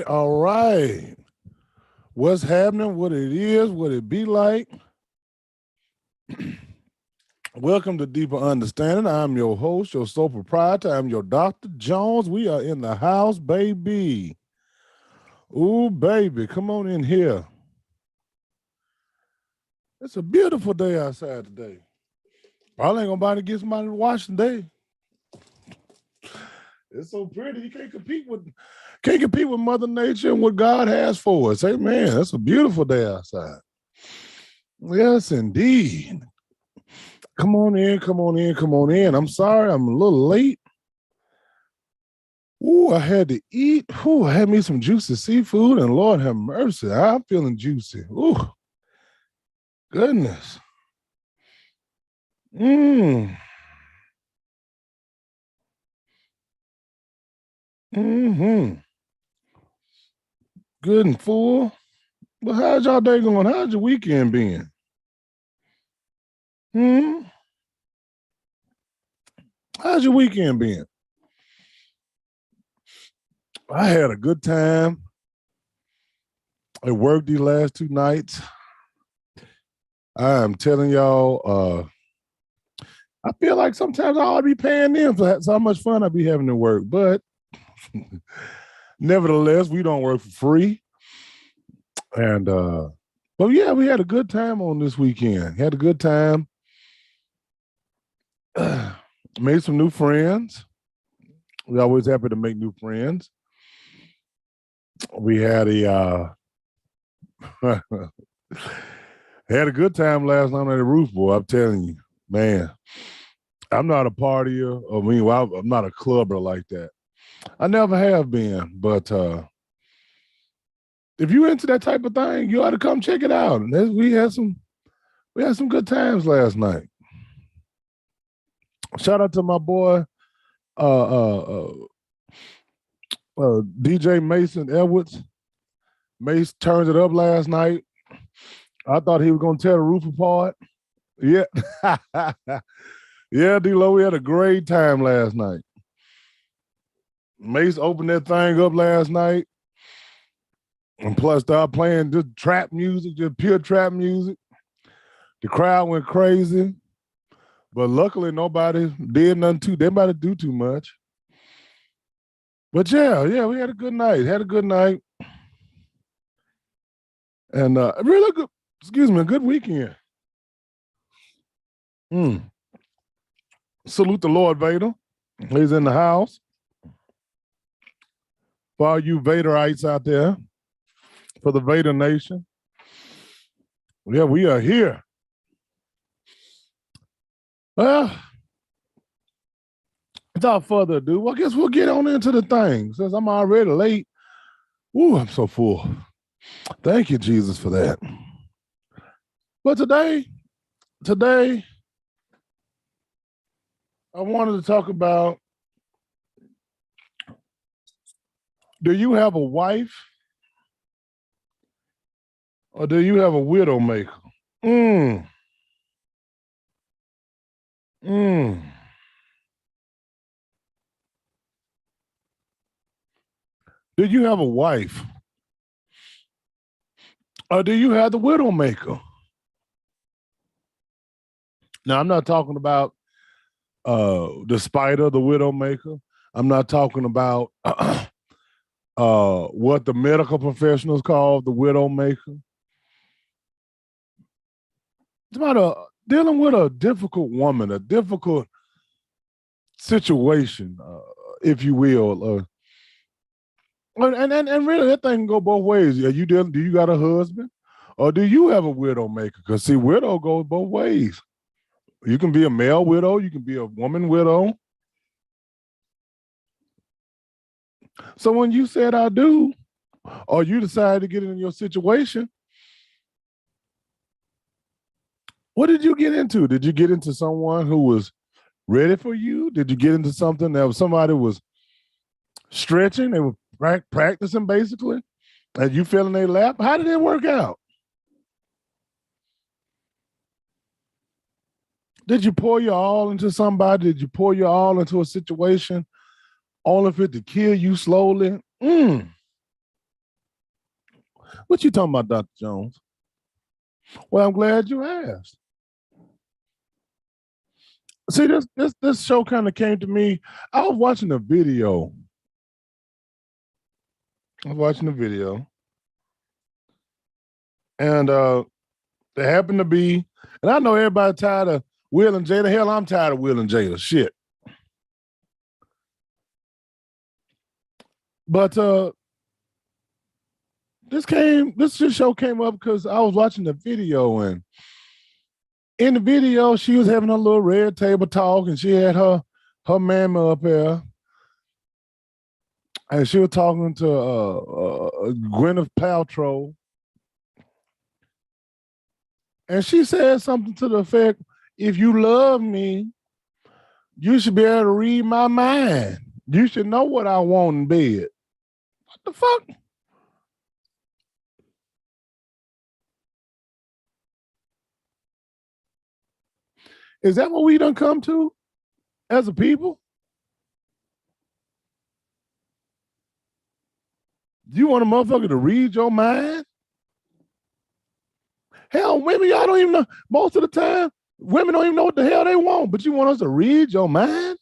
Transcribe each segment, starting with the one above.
All right. What's happening? What it is? What it be like? Welcome to Deeper Understanding. I'm your host, your sole proprietor. I'm your Dr. Jones. We are in the house, baby. Ooh, baby, come on in here. It's a beautiful day outside today. Probably ain't gonna get somebody to watch today. It's so pretty. You can't compete with Mother Nature and what God has for us. Hey man, that's a beautiful day outside. Yes, indeed. Come on in, come on in, come on in. I'm sorry, I'm a little late. Ooh, I had to eat. Ooh, I had me some juicy seafood, and Lord have mercy, I'm feeling juicy. Ooh, goodness. Mmm. Mm-hmm. Good and full. But how's y'all day going? How's your weekend been? Hmm? How's your weekend been? I had a good time. I worked these last 2 nights. I am telling y'all, I feel like sometimes I ought to be paying them for how much fun I be having to work. But nevertheless, we don't work for free. And but yeah, we had a good time on this weekend. Had a good time. Made some new friends. We're always happy to make new friends. We had a had a good time last night at the Roof Boy. I'm telling you, man. I'm not a partier. I'm not a clubber like that. I never have been, but if you into that type of thing, you ought to come check it out. And we had some good times last night. Shout out to my boy DJ Mason Edwards. Mace turned it up last night. I thought he was gonna tear the roof apart. Yeah. Yeah, D-Lo, we had a great time last night. Mace opened that thing up last night. And plus started playing just trap music, just pure trap music. The crowd went crazy. But luckily nobody did nothing too, they about to do too much. But yeah, we had a good night. Had a good night. And really good, a good weekend. Salute the Lord Vader. He's in the house. For all you Vaderites out there, for the Vader Nation. Yeah, we are here. Well, without further ado, I guess we'll get on into the thing. Since I'm already late. Ooh, I'm so full. Thank you, Jesus, for that. But today, I wanted to talk about, do you have a wife or do you have a widow maker? Mm. Do you have a wife or do you have the widow maker? Now, I'm not talking about the spider, the widow maker. I'm not talking about what the medical professionals call the widow maker. It's about dealing with a difficult woman, a difficult situation, if you will. And really, that thing can go both ways. Are you dealing? Do you got a husband, or do you have a widow maker? Because see, widow goes both ways. You can be a male widow, you can be a woman widow. So when you said I do, or you decided to get in your situation, What did you get into? Did you get into someone who was ready for you? Did you get into something that was somebody was stretching? They were practicing basically, and you fell in their lap. How did it work out? Did you pour your all into somebody? Did you pour your all into a situation only for it to kill you slowly? What you talking about, Dr. Jones? Well, I'm glad you asked. See, this show kind of came to me. I was watching a video. And there happened to be, and I know everybody tired of Will and Jada. Hell, I'm tired of Will and Jada. Shit. But this show came up because I was watching the video, and in the video, she was having a little red table talk, and she had her mama up there, and she was talking to Gwyneth Paltrow, and she said something to the effect, "If you love me, you should be able to read my mind. You should know what I want in bed." What the fuck? Is that what we done come to as a people? You want a motherfucker to read your mind? Hell, women, y'all don't even know. Most of the time, women don't even know what the hell they want, but you want us to read your mind?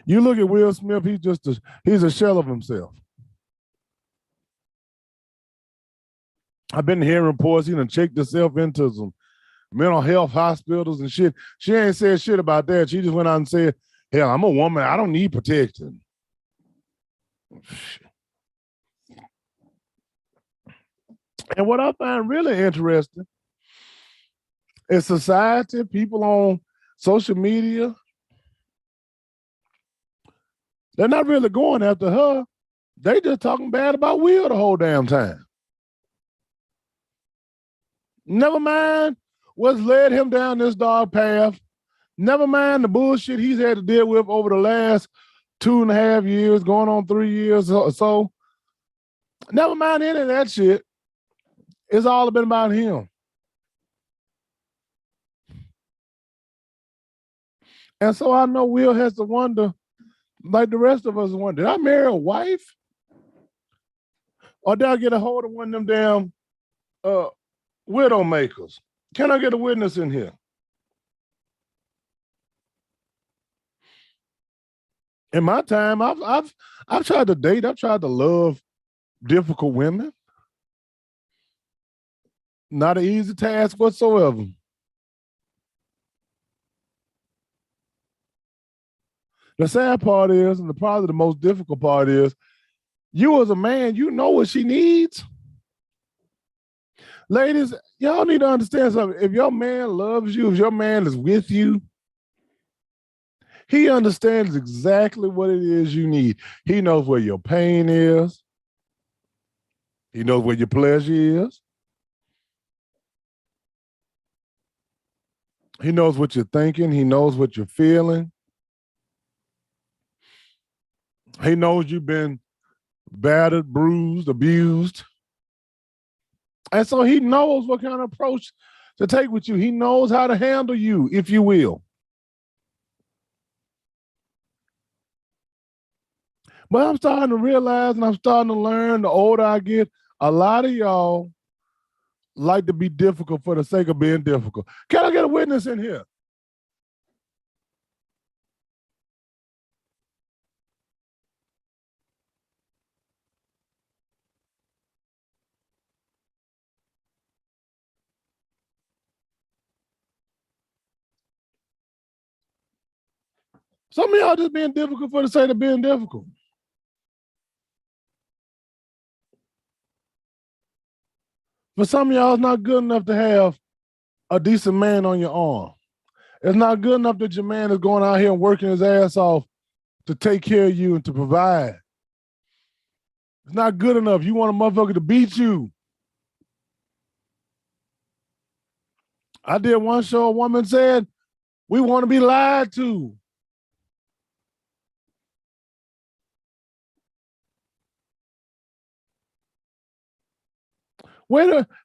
You look at Will Smith, he's a shell of himself. I've been hearing reports he done checked himself into some mental health hospitals and shit. She ain't said shit about that. She just went out and said, hell, I'm a woman. I don't need protection. And what I find really interesting is society, people on social media, they're not really going after her. They just talking bad about Will the whole damn time. Never mind what's led him down this dark path. Never mind the bullshit he's had to deal with over the last 2.5 years, going on 3 years or so. Never mind any of that shit. It's all been about him. And so I know Will has to wonder, like the rest of us wonder, did I marry a wife? Or did I get a hold of one of them damn widow makers? Can I get a witness in here? In my time, I've tried to date, I've tried to love difficult women. Not an easy task whatsoever. The sad part is, and probably the most difficult part is, you as a man, you know what she needs. Ladies, y'all need to understand something. If your man loves you, if your man is with you, he understands exactly what it is you need. He knows where your pain is. He knows where your pleasure is. He knows what you're thinking. He knows what you're feeling. He knows you've been battered, bruised, abused. And so he knows what kind of approach to take with you. He knows how to handle you, if you will. But I'm starting to realize and I'm starting to learn the older I get, a lot of y'all like to be difficult for the sake of being difficult. Can I get a witness in here? Some of y'all just being difficult for the sake of being difficult. For some of y'all, it's not good enough to have a decent man on your arm. It's not good enough that your man is going out here and working his ass off to take care of you and to provide. It's not good enough. You want a motherfucker to beat you. I did one show, a woman said, we want to be lied to.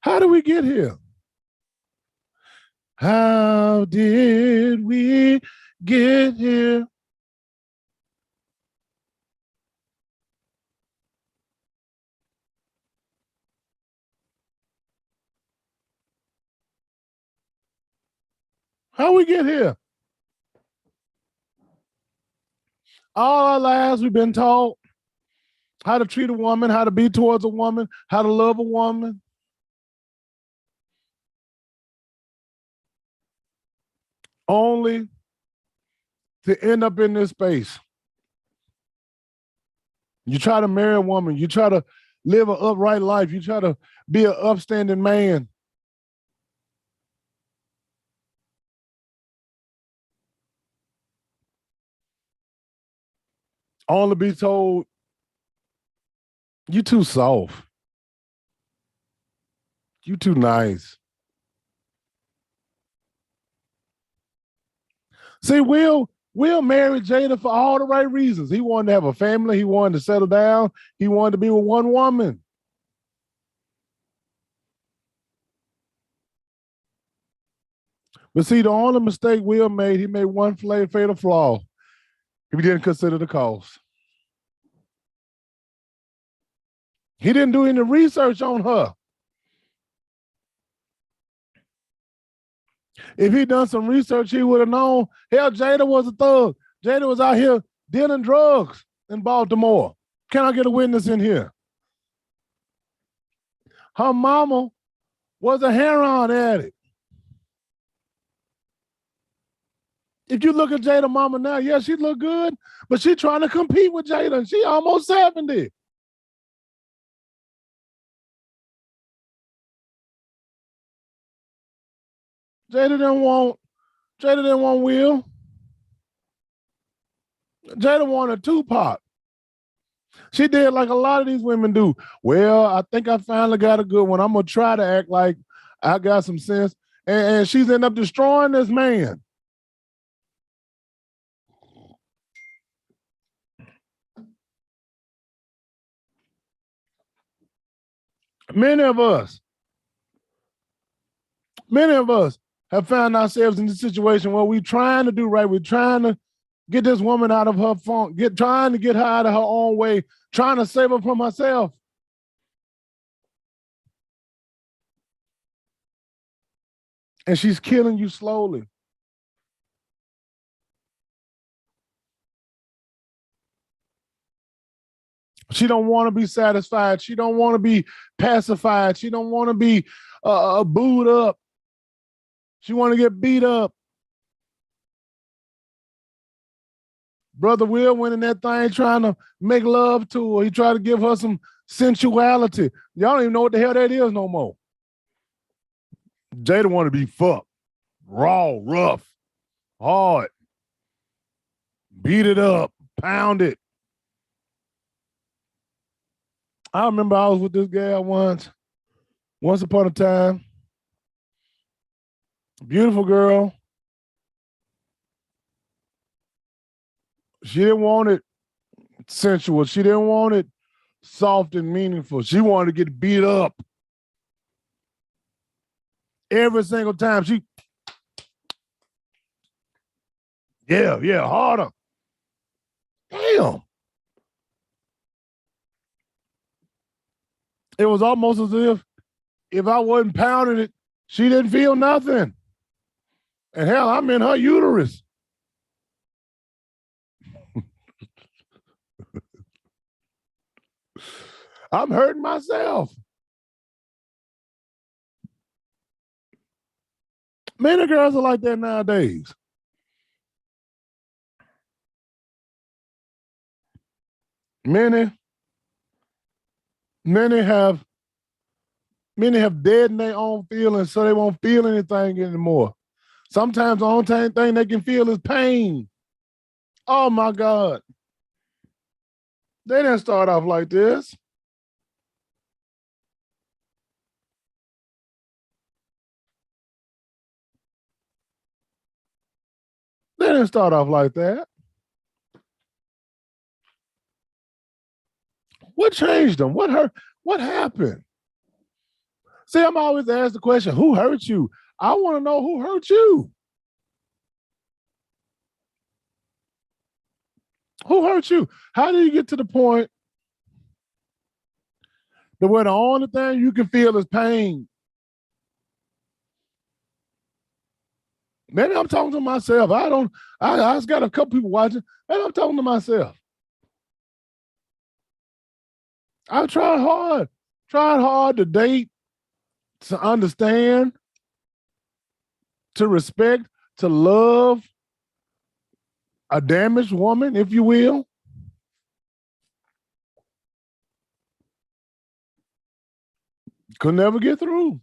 How did we get here? How did we get here? How we get here? All our lives we've been taught how to treat a woman, how to be towards a woman, how to love a woman. Only to end up in this space. You try to marry a woman, you try to live an upright life, you try to be an upstanding man. Only be told, you too soft. You too nice. See, Will married Jada for all the right reasons. He wanted to have a family. He wanted to settle down. He wanted to be with one woman. But see, the only mistake Will made, he made one fatal flaw. He didn't consider the cost. He didn't do any research on her. If he'd done some research, he would have known, hell, Jada was a thug. Jada was out here dealing drugs in Baltimore. Can I get a witness in here? Her mama was a heroin addict. If you look at Jada mama now, yeah, she look good, but she trying to compete with Jada, and she almost 70. Jada didn't want Will. Jada wanted Tupac. She did like a lot of these women do. Well, I think I finally got a good one. I'm gonna try to act like I got some sense. And she's ended up destroying this man. Many of us have found ourselves in this situation where we're trying to do right. We're trying to get this woman out of her funk, trying to get her out of her own way, trying to save her from herself. And she's killing you slowly. She don't want to be satisfied. She don't want to be pacified. She don't want to be booed up. She want to get beat up. Brother Will went in that thing trying to make love to her. He tried to give her some sensuality. Y'all don't even know what the hell that is no more. Jada want to be fucked. Raw, rough, hard. Beat it up, pound it. I remember I was with this gal once upon a time. Beautiful girl. She didn't want it sensual. She didn't want it soft and meaningful. She wanted to get beat up. Every single time yeah, harder. Damn. It was almost as if I wasn't pounding it, she didn't feel nothing. And hell, I'm in her uterus. I'm hurting myself. Many girls are like that nowadays. Many have deadened their own feelings so they won't feel anything anymore. Sometimes the only thing they can feel is pain. Oh my God. They didn't start off like this. They didn't start off like that. What changed them? What hurt? What happened? See, I'm always asked the question, who hurt you? I want to know who hurt you. Who hurt you? How do you get to the point that where the only thing you can feel is pain? Maybe I'm talking to myself. I just got a couple people watching. Maybe I'm talking to myself. I tried hard to date, to understand, to respect, to love a damaged woman, if you will. Could never get through.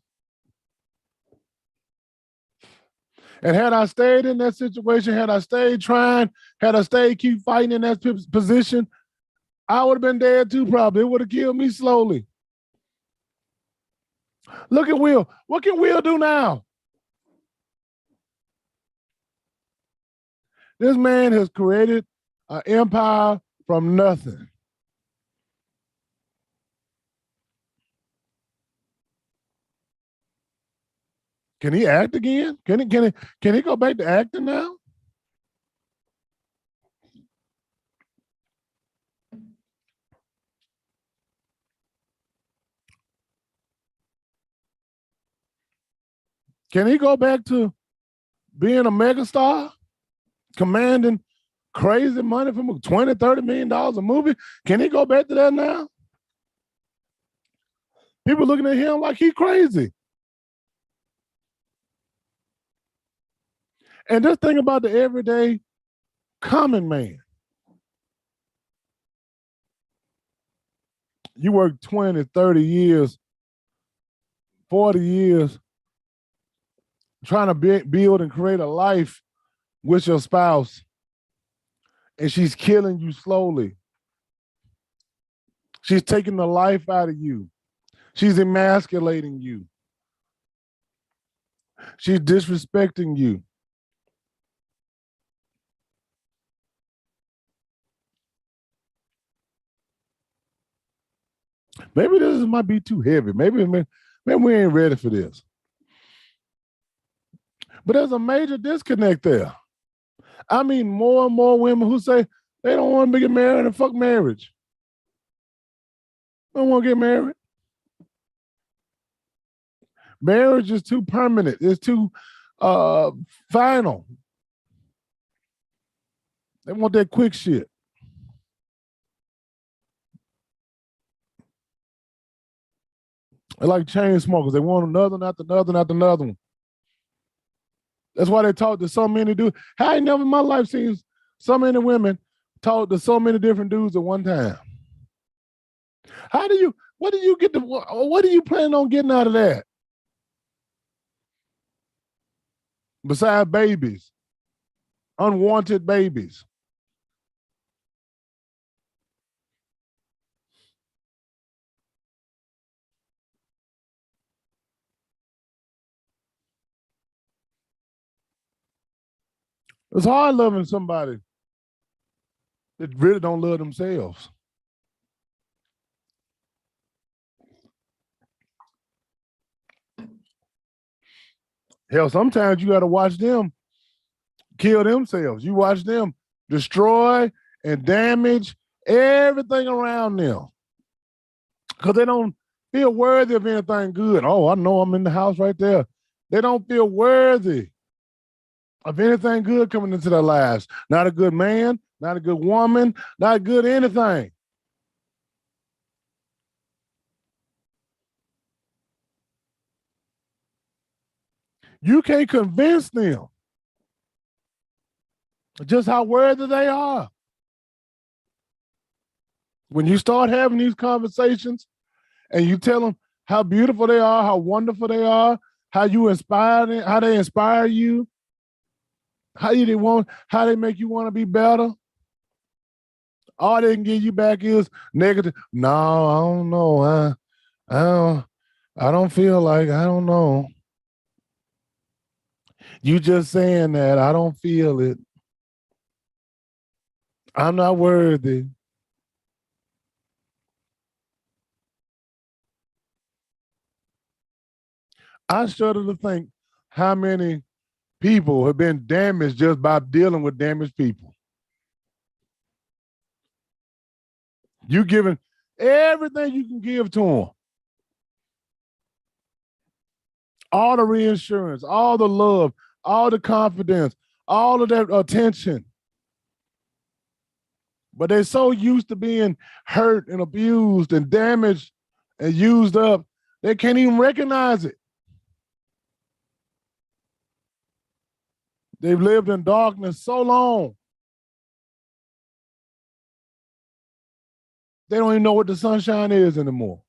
And had I stayed in that situation, had I stayed trying, had I stayed keep fighting in that position, I would have been dead too, probably. It would have killed me slowly. Look at Will. What can Will do now? This man has created an empire from nothing. Can he act again? Can he go back to acting now? Can he go back to being a megastar, commanding crazy money from $20, $30 million a movie? Can he go back to that now? People looking at him like he's crazy. And just think about the everyday common man. You work 20, 30 years, 40 years trying to build and create a life with your spouse, and she's killing you slowly. She's taking the life out of you. She's emasculating you. She's disrespecting you. Maybe this might be too heavy. Maybe we ain't ready for this. But there's a major disconnect there. I mean, more and more women who say they don't want to get married and fuck marriage. They don't want to get married. Marriage is too permanent. It's too final. They want that quick shit. They're like chain smokers. They want another after another after another one. That's why they talk to so many dudes. I ain't never in my life seen so many women talk to so many different dudes at one time. What do you plan on getting out of that? Besides babies, unwanted babies. It's hard loving somebody that really don't love themselves. Hell, sometimes you got to watch them kill themselves. You watch them destroy and damage everything around them because they don't feel worthy of anything good. Oh, I know I'm in the house right there. They don't feel worthy of anything good coming into their lives. Not a good man, not a good woman, not good anything. You can't convince them just how worthy they are. When you start having these conversations and you tell them how beautiful they are, how wonderful they are, how you inspire them, how they inspire you, how they make you want to be better. All they can give you back is negative. No, I don't know. I don't feel like, I don't know. You just saying that, I don't feel it. I'm not worthy. I shudder to think how many people have been damaged just by dealing with damaged people. You giving everything you can give to them, all the reinsurance, all the love, all the confidence, all of that attention. But they're so used to being hurt and abused and damaged and used up, they can't even recognize it. They've lived in darkness so long, they don't even know what the sunshine is anymore.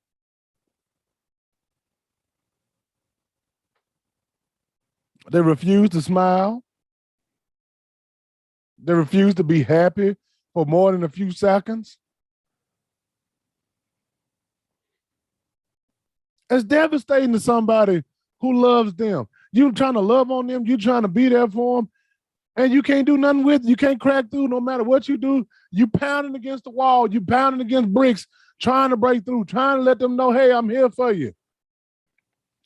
They refuse to smile. They refuse to be happy for more than a few seconds. It's devastating to somebody who loves them. You trying to love on them, you trying to be there for them, and you can't do nothing with it. You can't crack through no matter what you do. You pounding against the wall, you pounding against bricks, trying to break through, trying to let them know, hey, I'm here for you.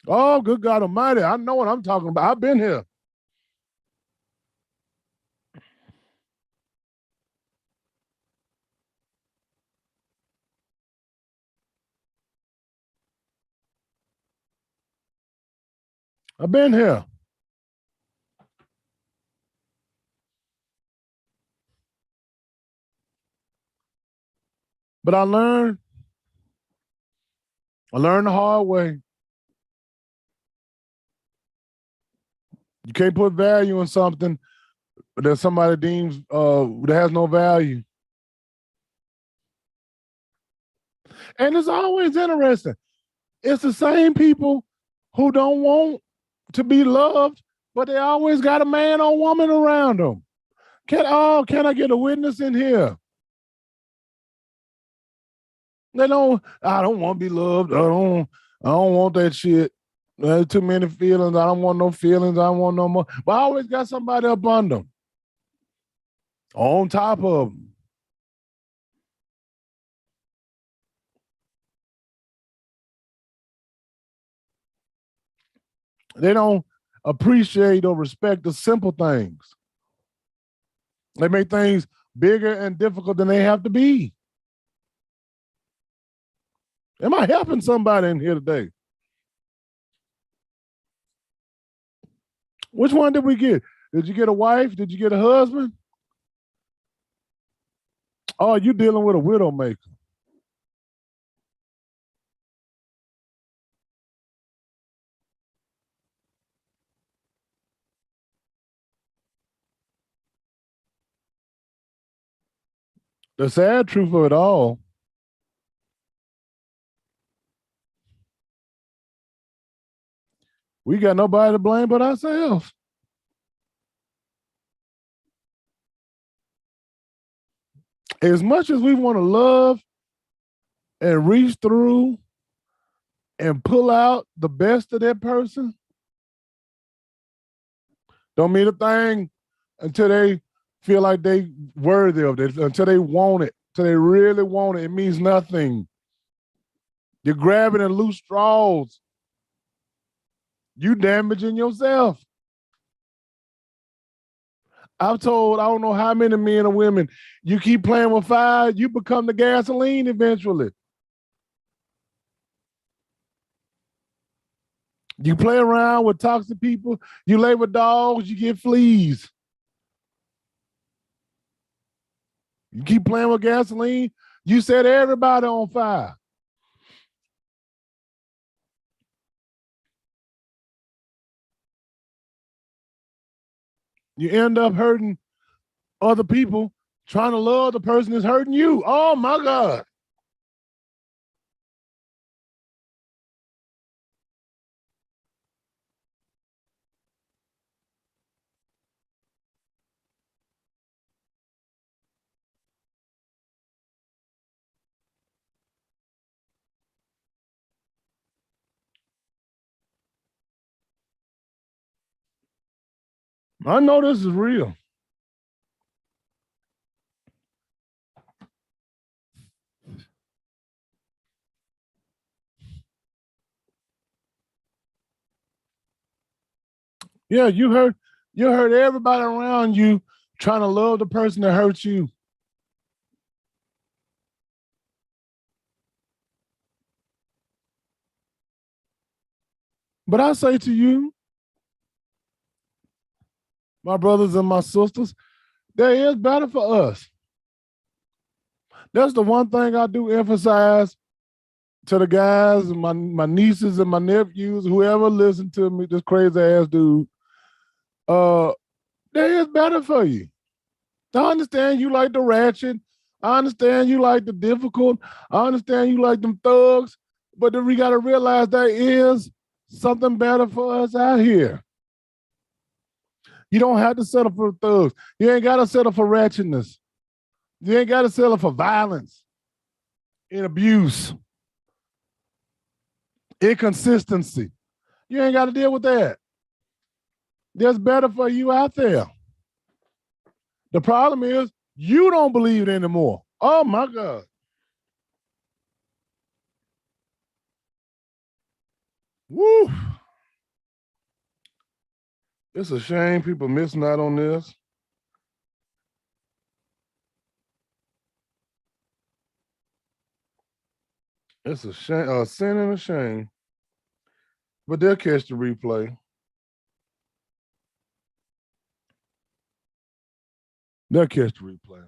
Oh, good God Almighty, I know what I'm talking about. I've been here. I've been here. But I learned the hard way. You can't put value in something that somebody deems that has no value. And it's always interesting. It's the same people who don't want to be loved, but they always got a man or woman around them. Can I get a witness in here? I don't want to be loved. I don't want that shit. There's too many feelings. I don't want no feelings. I don't want no more. But I always got somebody up on them, on top of them. They don't appreciate or respect the simple things. They make things bigger and difficult than they have to be. Am I helping somebody in here today? Which one did we get? Did you get a wife? Did you get a husband? Oh, you dealing with a widow maker. The sad truth of it all, we got nobody to blame but ourselves. As much as we want to love and reach through and pull out the best of that person, don't mean a thing until they feel like they worthy of it, until they want it, until they really want it. It means nothing. You're grabbing at loose straws. You damaging yourself. I've told I don't know how many men or women, you keep playing with fire, you become the gasoline eventually. You play around with toxic people, you lay with dogs, you get fleas. You keep playing with gasoline, you set everybody on fire. You end up hurting other people trying to love the person that's hurting you. Oh my God. I know this is real. Yeah, you hurt everybody around you trying to love the person that hurts you. But I say to you, my brothers and my sisters, there is better for us. That's the one thing I do emphasize to the guys, my nieces and my nephews, whoever listen to me, this crazy ass dude. Uh, there is better for you. I understand you like the ratchet. I understand you like the difficult. I understand you like them thugs. But then we got to realize there is something better for us out here. You don't have to settle for thugs. You ain't got to settle for ratchetness. You ain't got to settle for violence and abuse, inconsistency. You ain't got to deal with that. There's better for you out there. The problem is you don't believe it anymore. Oh my God. Woo. It's a shame people missing out on this. It's a shame, a sin and a shame. But they'll catch the replay. They'll catch the replay.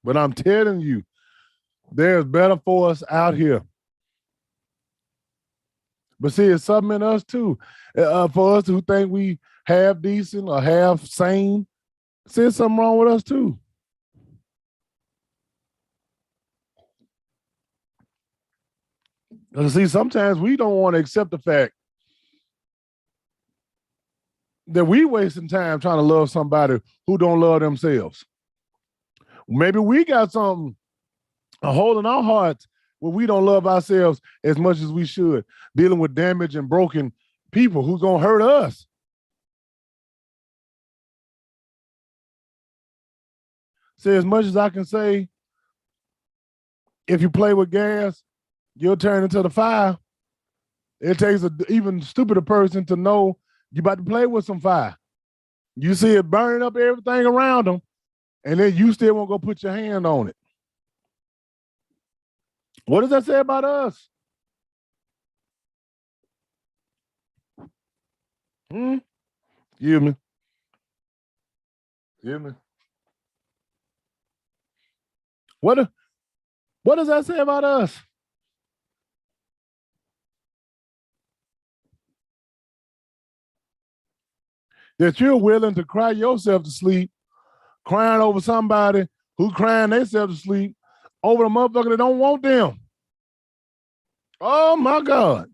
But I'm telling you, there's better for us out here. But see, it's something in us too. For us who think we half decent or half sane, see, there's something wrong with us too. Because see, sometimes we don't want to accept the fact that we wasting time trying to love somebody who don't love themselves. Maybe we got something a hole in our hearts where we don't love ourselves as much as we should, dealing with damaged and broken people who's gonna hurt us. See, as much as I can say, if you play with gas, you'll turn into the fire. It takes an even stupider person to know you about to play with some fire. You see it burning up everything around them, and then you still won't go put your hand on it. What does that say about us? Hmm? You me? You me? What? What does that say about us? That you're willing to cry yourself to sleep, crying over somebody who crying themselves to sleep over the motherfucker that don't want them. Oh my God.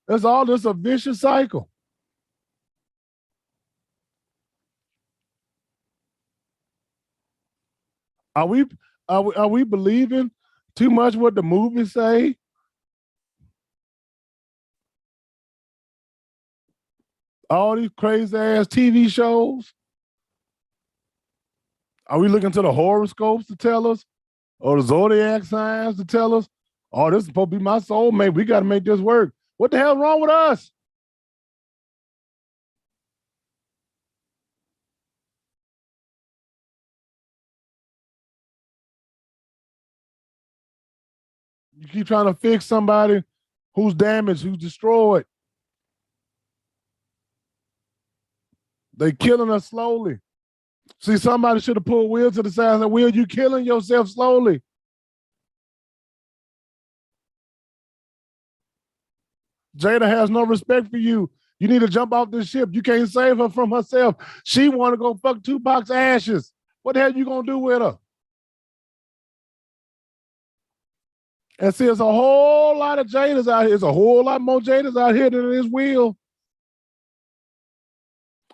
That's all just a vicious cycle. Are we are we believing too much what the movies say? All these crazy ass TV shows? Are we looking to the horoscopes to tell us? Or the zodiac signs to tell us? Oh, this is supposed to be my soulmate. We got to make this work. What the hell's wrong with us? You keep trying to fix somebody who's damaged, who's destroyed. They killing us slowly. See, somebody should have pulled Will to the side and said, Will, you killing yourself slowly. Jada has no respect for you. You need to jump off this ship. You can't save her from herself. She want to go fuck Tupac's ashes. What the hell you gonna do with her? And see, it's a whole lot of Jadas out here. It's a whole lot more Jadas out here than there is Will.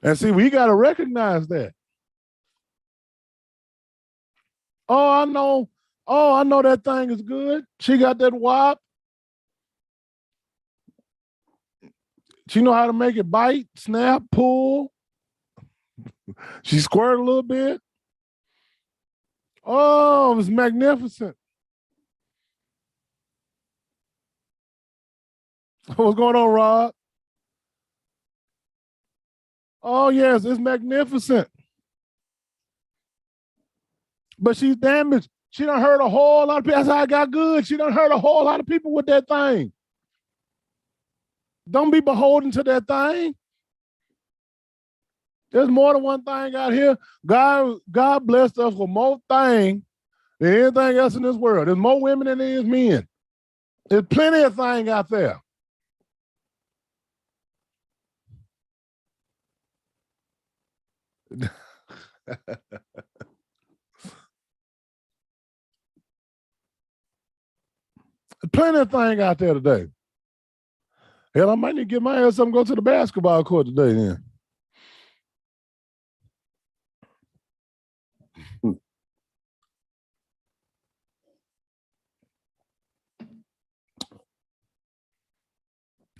And see, we got to recognize that. Oh, I know. Oh, I know that thing is good. She got that wop. She know how to make it bite, snap, pull. She squirted a little bit. Oh, it was magnificent. What's going on, Rod? Oh, yes, it's magnificent. But she's damaged. She done hurt a whole lot of people. That's how I got good. She done hurt a whole lot of people with that thing. Don't be beholden to that thing. There's more than one thing out here. God blessed us with more things than anything else in this world. There's more women than there is men. There's plenty of things out there. Plenty of things out there today. Hell, I might need to get my ass something, go to the basketball court today then.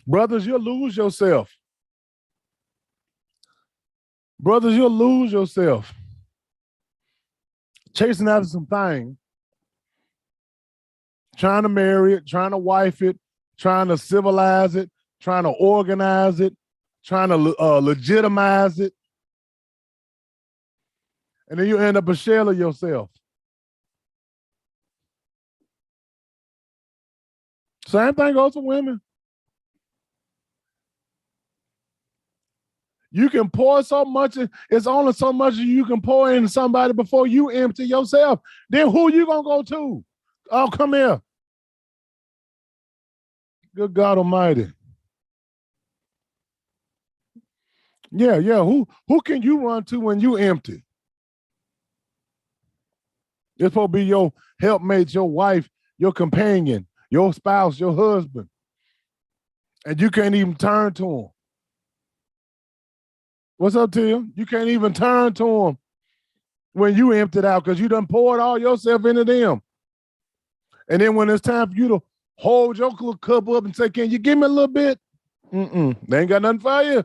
Brothers, you'll lose yourself. Brothers, you'll lose yourself. Chasing after some things. Trying to marry it, trying to wife it, trying to civilize it, trying to organize it, trying to legitimize it. And then you end up a shell of yourself. Same thing goes for women. You can pour so much, it's only so much you can pour into somebody before you empty yourself. Then who you gonna go to? Oh, come here. Good God Almighty. Yeah. Who can you run to when you empty? It's supposed to be your helpmate, your wife, your companion, your spouse, your husband. And you can't even turn to them. What's up, Tim? You can't even turn to them when you emptied out because you done poured all yourself into them. And then when it's time for you to hold your cup up and say, can you give me a little bit? They ain't got nothing for you.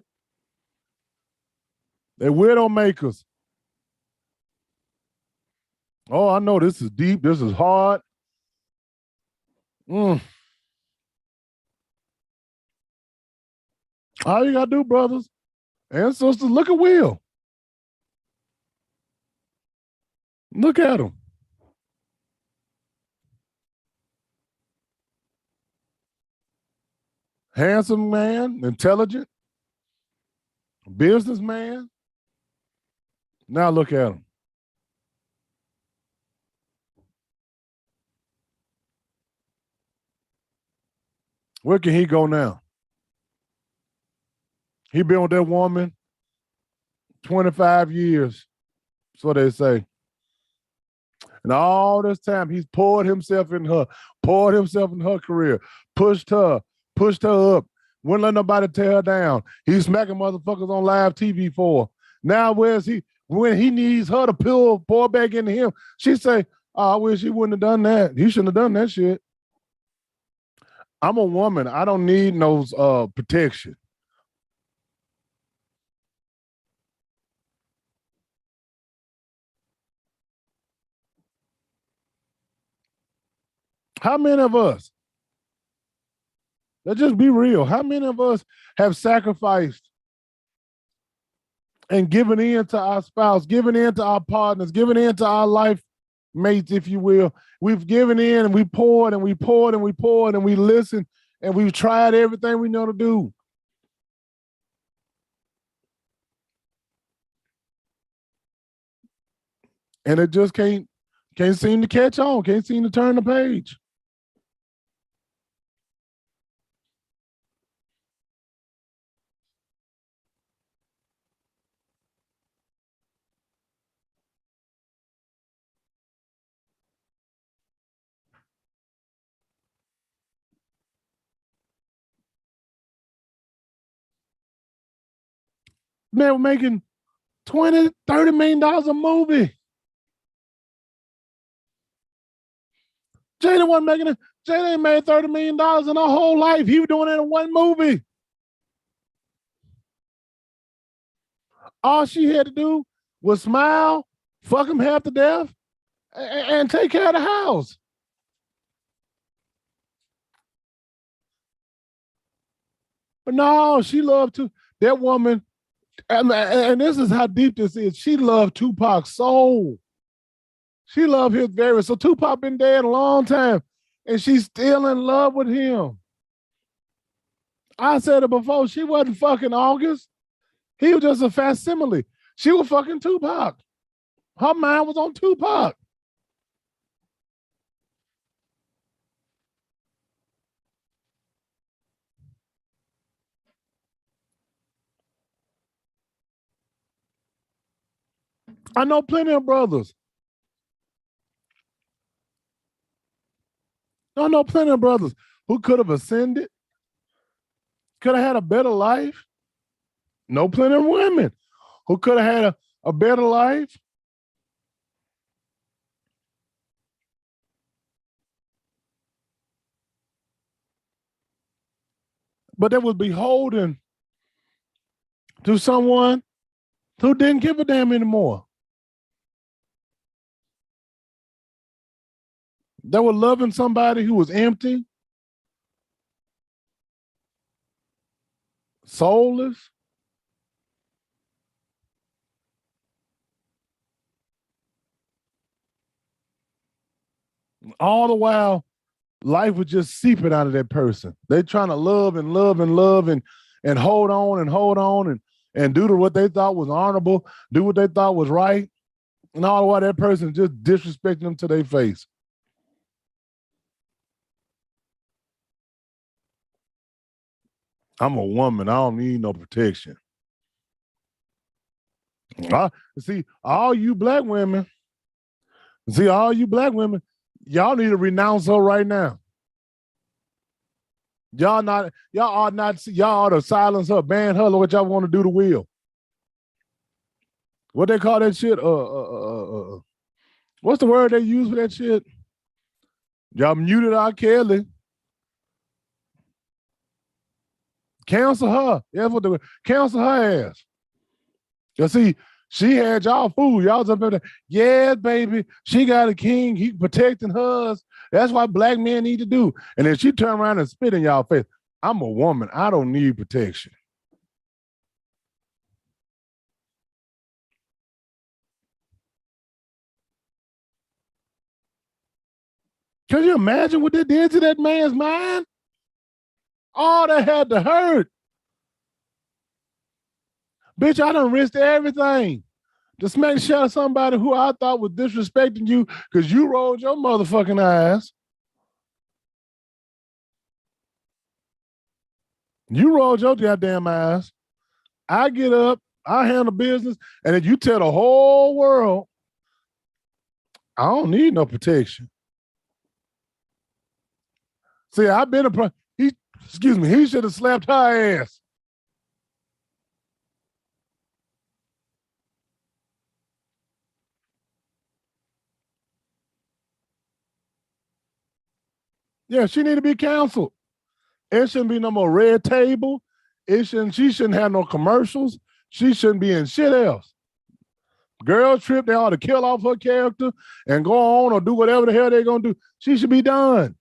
They're widow makers. Oh, I know this is deep. This is hard. All you got to do, brothers and sisters, look at Will. Look at him. Handsome man, intelligent, businessman. Now look at him. Where can he go now? He been with that woman 25 years. That's what they say. And all this time, he's poured himself in her career, pushed her up, wouldn't let nobody tear her down. He's smacking motherfuckers on live TV for her. Now, where's he? When he needs her to pour back into him, she say, oh, I wish he wouldn't have done that. He shouldn't have done that shit. I'm a woman. I don't need no protection. How many of us, let's just be real, how many of us have sacrificed and given in to our spouse, given in to our partners, given in to our life mates, if you will? We've given in and we poured and we poured and we poured and we listened and we've tried everything we know to do. And it just can't seem to catch on, can't seem to turn the page. Man, we're making $20, $30 million a movie. Jada wasn't making it. Jada ain't made $30 million in her whole life. He was doing it in one movie. All she had to do was smile, fuck him half to death, and take care of the house. But no, she loved to that woman, and this is how deep this is. She loved Tupac's soul. She loved his very so Tupac been dead a long time, and she's still in love with him. I said it before. She wasn't fucking August. He was just a facsimile. She was fucking Tupac. Her mind was on Tupac. I know plenty of brothers. I know plenty of brothers who could have ascended, could have had a better life. Know plenty of women who could have had a better life. But they was beholden to someone who didn't give a damn anymore. They were loving somebody who was empty, soulless. All the while, life was just seeping out of that person. They trying to love and love and love and hold on and hold on and do what they thought was honorable, do what they thought was right. And all the while that person just disrespecting them to their face. I'm a woman. I don't need no protection. See, all you black women, y'all need to renounce her right now. Y'all ought to silence her, ban her, what y'all want to do to Will. What they call that shit? What's the word they use for that shit? Y'all muted R. Kelly. Cancel her. That's what the cancel her ass. You see, she had y'all fooled. Y'all was up there. Yeah, baby. She got a king. He protecting hers. That's what black men need to do. And then she turned around and spit in y'all face. I'm a woman. I don't need protection. Can you imagine what they did to that man's mind? All that had to hurt. Bitch, I done risked everything to smack shot of somebody who I thought was disrespecting you because you rolled your motherfucking eyes. You rolled your goddamn eyes. I get up, I handle business, and then you tell the whole world, I don't need no protection. See, I've been he should have slapped her ass. Yeah, she need to be counseled. It shouldn't be no more red table. She shouldn't have no commercials. She shouldn't be in shit else. Girl trip, they ought to kill off her character and go on or do whatever the hell they're gonna do. She should be done.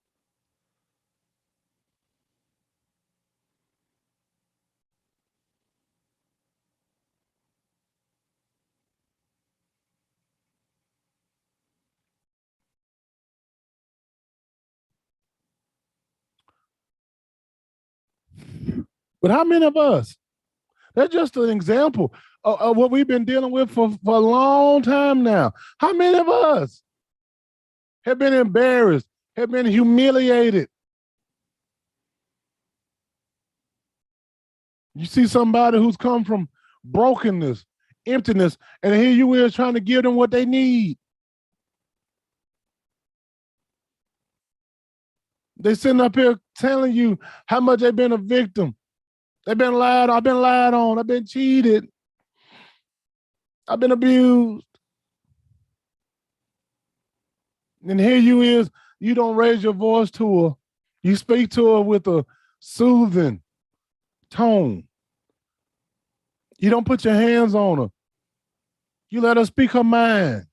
But how many of us? That's just an example of what we've been dealing with for a long time now. How many of us have been embarrassed, have been humiliated? You see somebody who's come from brokenness, emptiness, and here you is trying to give them what they need. They sitting up here telling you how much they've been a victim. They've been lied on. I've been lied on. I've been cheated. I've been abused. And here you is, you don't raise your voice to her. You speak to her with a soothing tone. You don't put your hands on her. You let her speak her mind.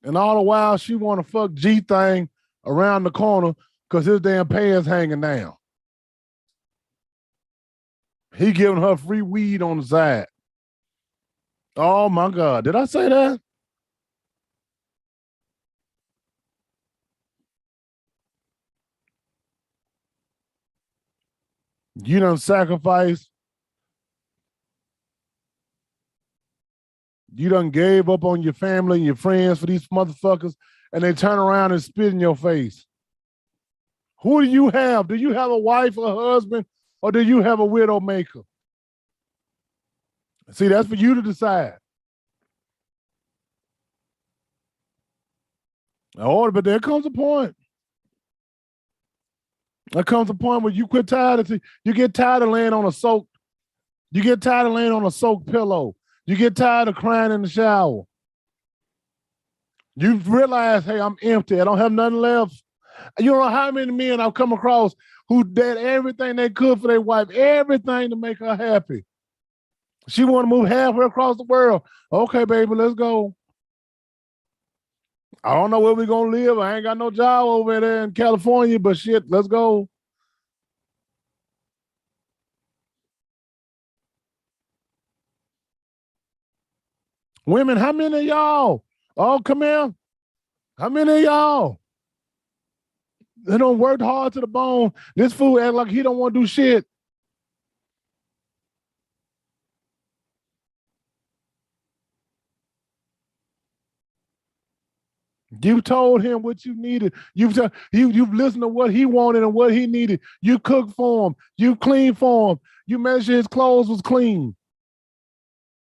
And all the while she want to fuck G thing around the corner because his damn pants hanging down. He giving her free weed on the side. Oh my God. Did I say that? You done sacrificed. You done gave up on your family and your friends for these motherfuckers, and they turn around and spit in your face. Who do you have? Do you have a wife or a husband, or do you have a widow maker? See, that's for you to decide. Oh, but there comes a point. There comes a point where you quit tired of you get tired of laying on a soaked, you get tired of laying on a soaked pillow. You get tired of crying in the shower. You realize, hey, I'm empty. I don't have nothing left. You don't know how many men I've come across who did everything they could for their wife, everything to make her happy. She want to move halfway across the world. Okay, baby, let's go. I don't know where we're going to live. I ain't got no job over there in California, but shit, let's go. Women, how many of y'all? Oh, come here. How many of y'all? They don't work hard to the bone. This fool act like he don't want to do shit. You told him what you needed. You've listened to what he wanted and what he needed. You cooked for him. You cleaned for him. You made sure his clothes was clean.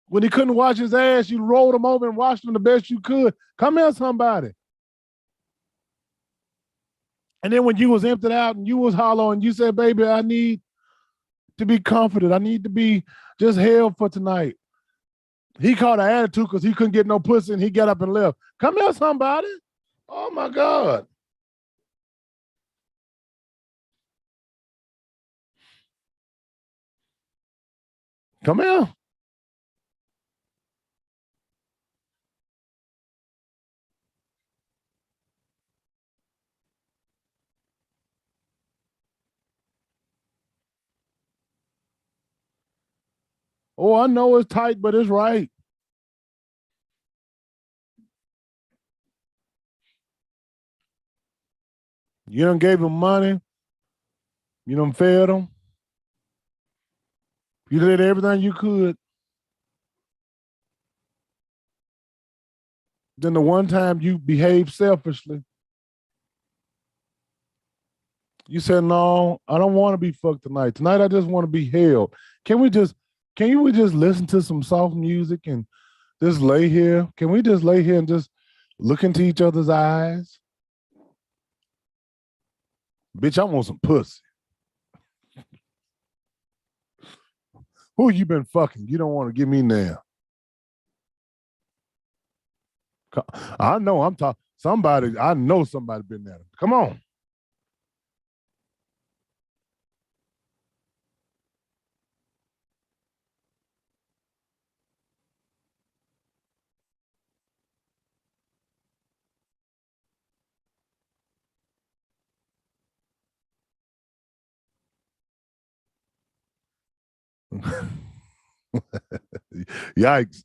When he couldn't wash his ass, you rolled him over and washed him the best you could. Come here, somebody. And then when you was emptied out and you was hollow and you said, baby, I need to be comforted. I need to be just held for tonight. He caught an attitude because he couldn't get no pussy and he got up and left. Come here, somebody. Oh my God. Come here. Oh, I know it's tight, but it's right. You done gave him money. You done fed him. You did everything you could. Then the one time you behaved selfishly, you said, no, I don't want to be fucked tonight. Tonight I just want to be held. Can we just listen to some soft music and just lay here? Can we just lay here and just look into each other's eyes? Bitch, I want some pussy. Who you been fucking? You don't want to give me now. I know I'm talking. Somebody, I know somebody been there. Come on. Yikes.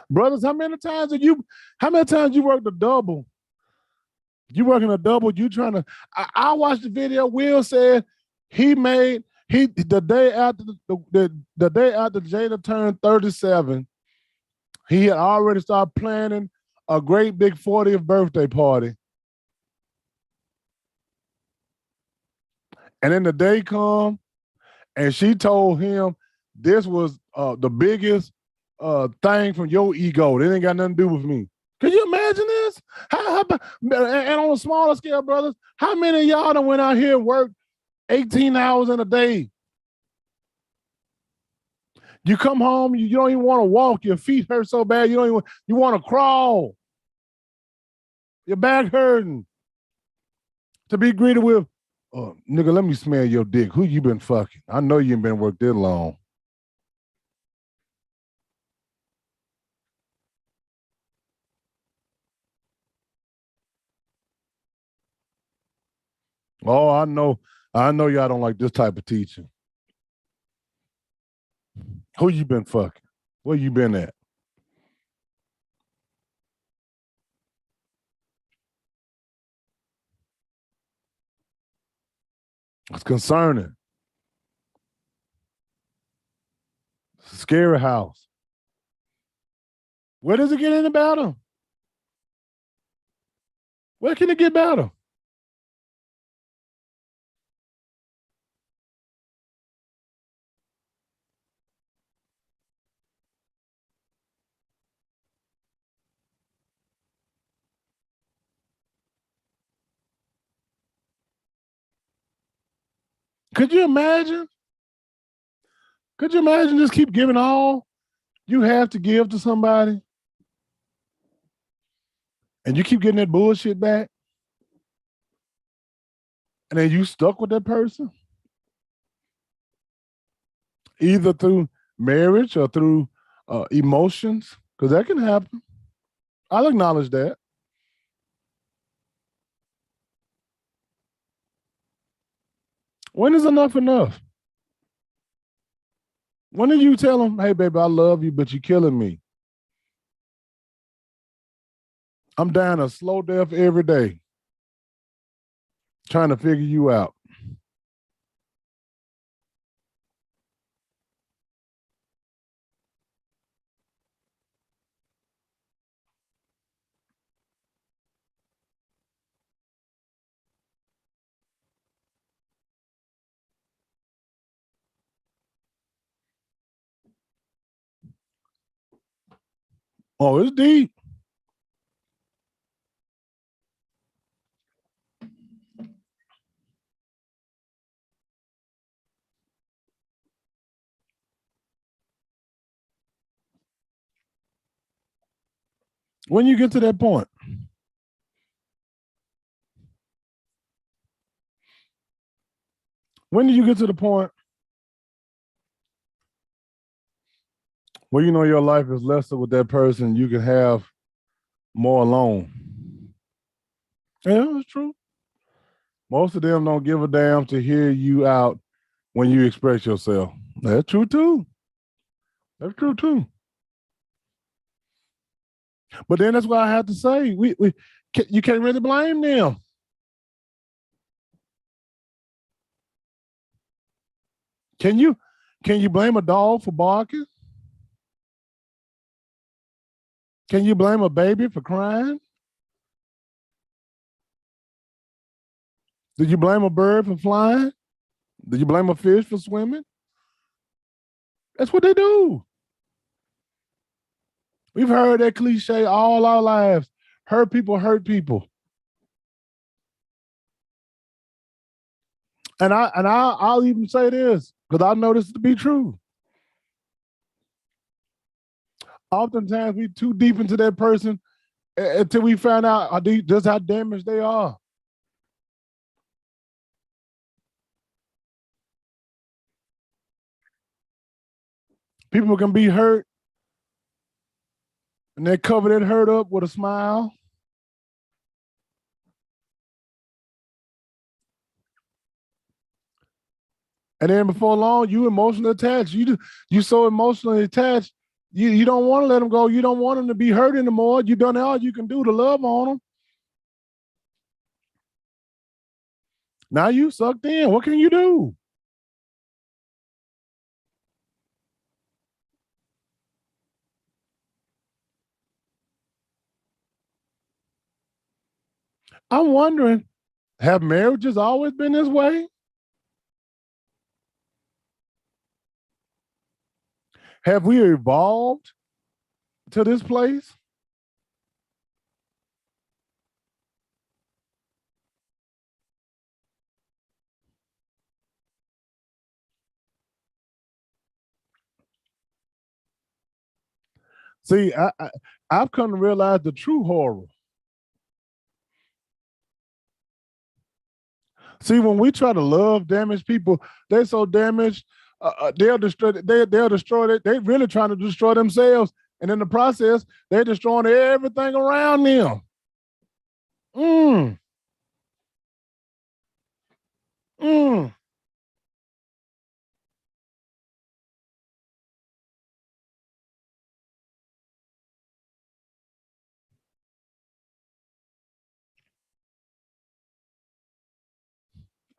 Brothers, how many times you worked a double? You working a double, you trying to I watched the video. Will said he the day after the day after Jada turned 37, he had already started planning a great big 40th birthday party. And then the day come and she told him this was the biggest thing from your ego. It ain't got nothing to do with me. Can you imagine this? And on a smaller scale, brothers, how many of y'all done went out here and worked 18 hours in a day? You come home, you don't even want to walk. Your feet hurt so bad, you don't even you want to crawl. Your back hurting. To be greeted with, oh, nigga, let me smell your dick. Who you been fucking? I know you ain't been worked this long. Oh, I know. I know y'all don't like this type of teaching. Who you been fucking? Where you been at? It's concerning. It's a scary house. Where does it get any better? Where can it get better? Could you imagine? Could you imagine just keep giving all you have to give to somebody and you keep getting that bullshit back? And then you stuck with that person, either through marriage or through emotions, because that can happen. I'll acknowledge that. When is enough enough? When do you tell them, hey, baby, I love you, but you're killing me? I'm dying a slow death every day trying to figure you out. Oh, it's deep. When you get to that point, when do you get to the point where you know your life is lesser with that person, you can have more alone? Yeah, it's true. Most of them don't give a damn to hear you out when you express yourself. That's true too. That's true too. But then that's why I have to say we you can't really blame them. Can you? Can you blame a dog for barking? Can you blame a baby for crying? Did you blame a bird for flying? Did you blame a fish for swimming? That's what they do. We've heard that cliche all our lives. Hurt people hurt people. I'll even say this because I know this to be true. Oftentimes we too deep into that person until we find out just how damaged they are. People can be hurt and they cover that hurt up with a smile. And then before long, you emotionally attached. You so emotionally attached. You don't want to let them go. You don't want them to be hurt anymore. You done all you can do to love on them. Now you sucked in. What can you do? I'm wondering, have marriages always been this way? Have we evolved to this place? See, I've come to realize the true horror. See, when we try to love damaged people, they're so damaged, they'll destroy. They'll destroy it. They really trying to destroy themselves, and in the process, they're destroying everything around them. Mm, mm.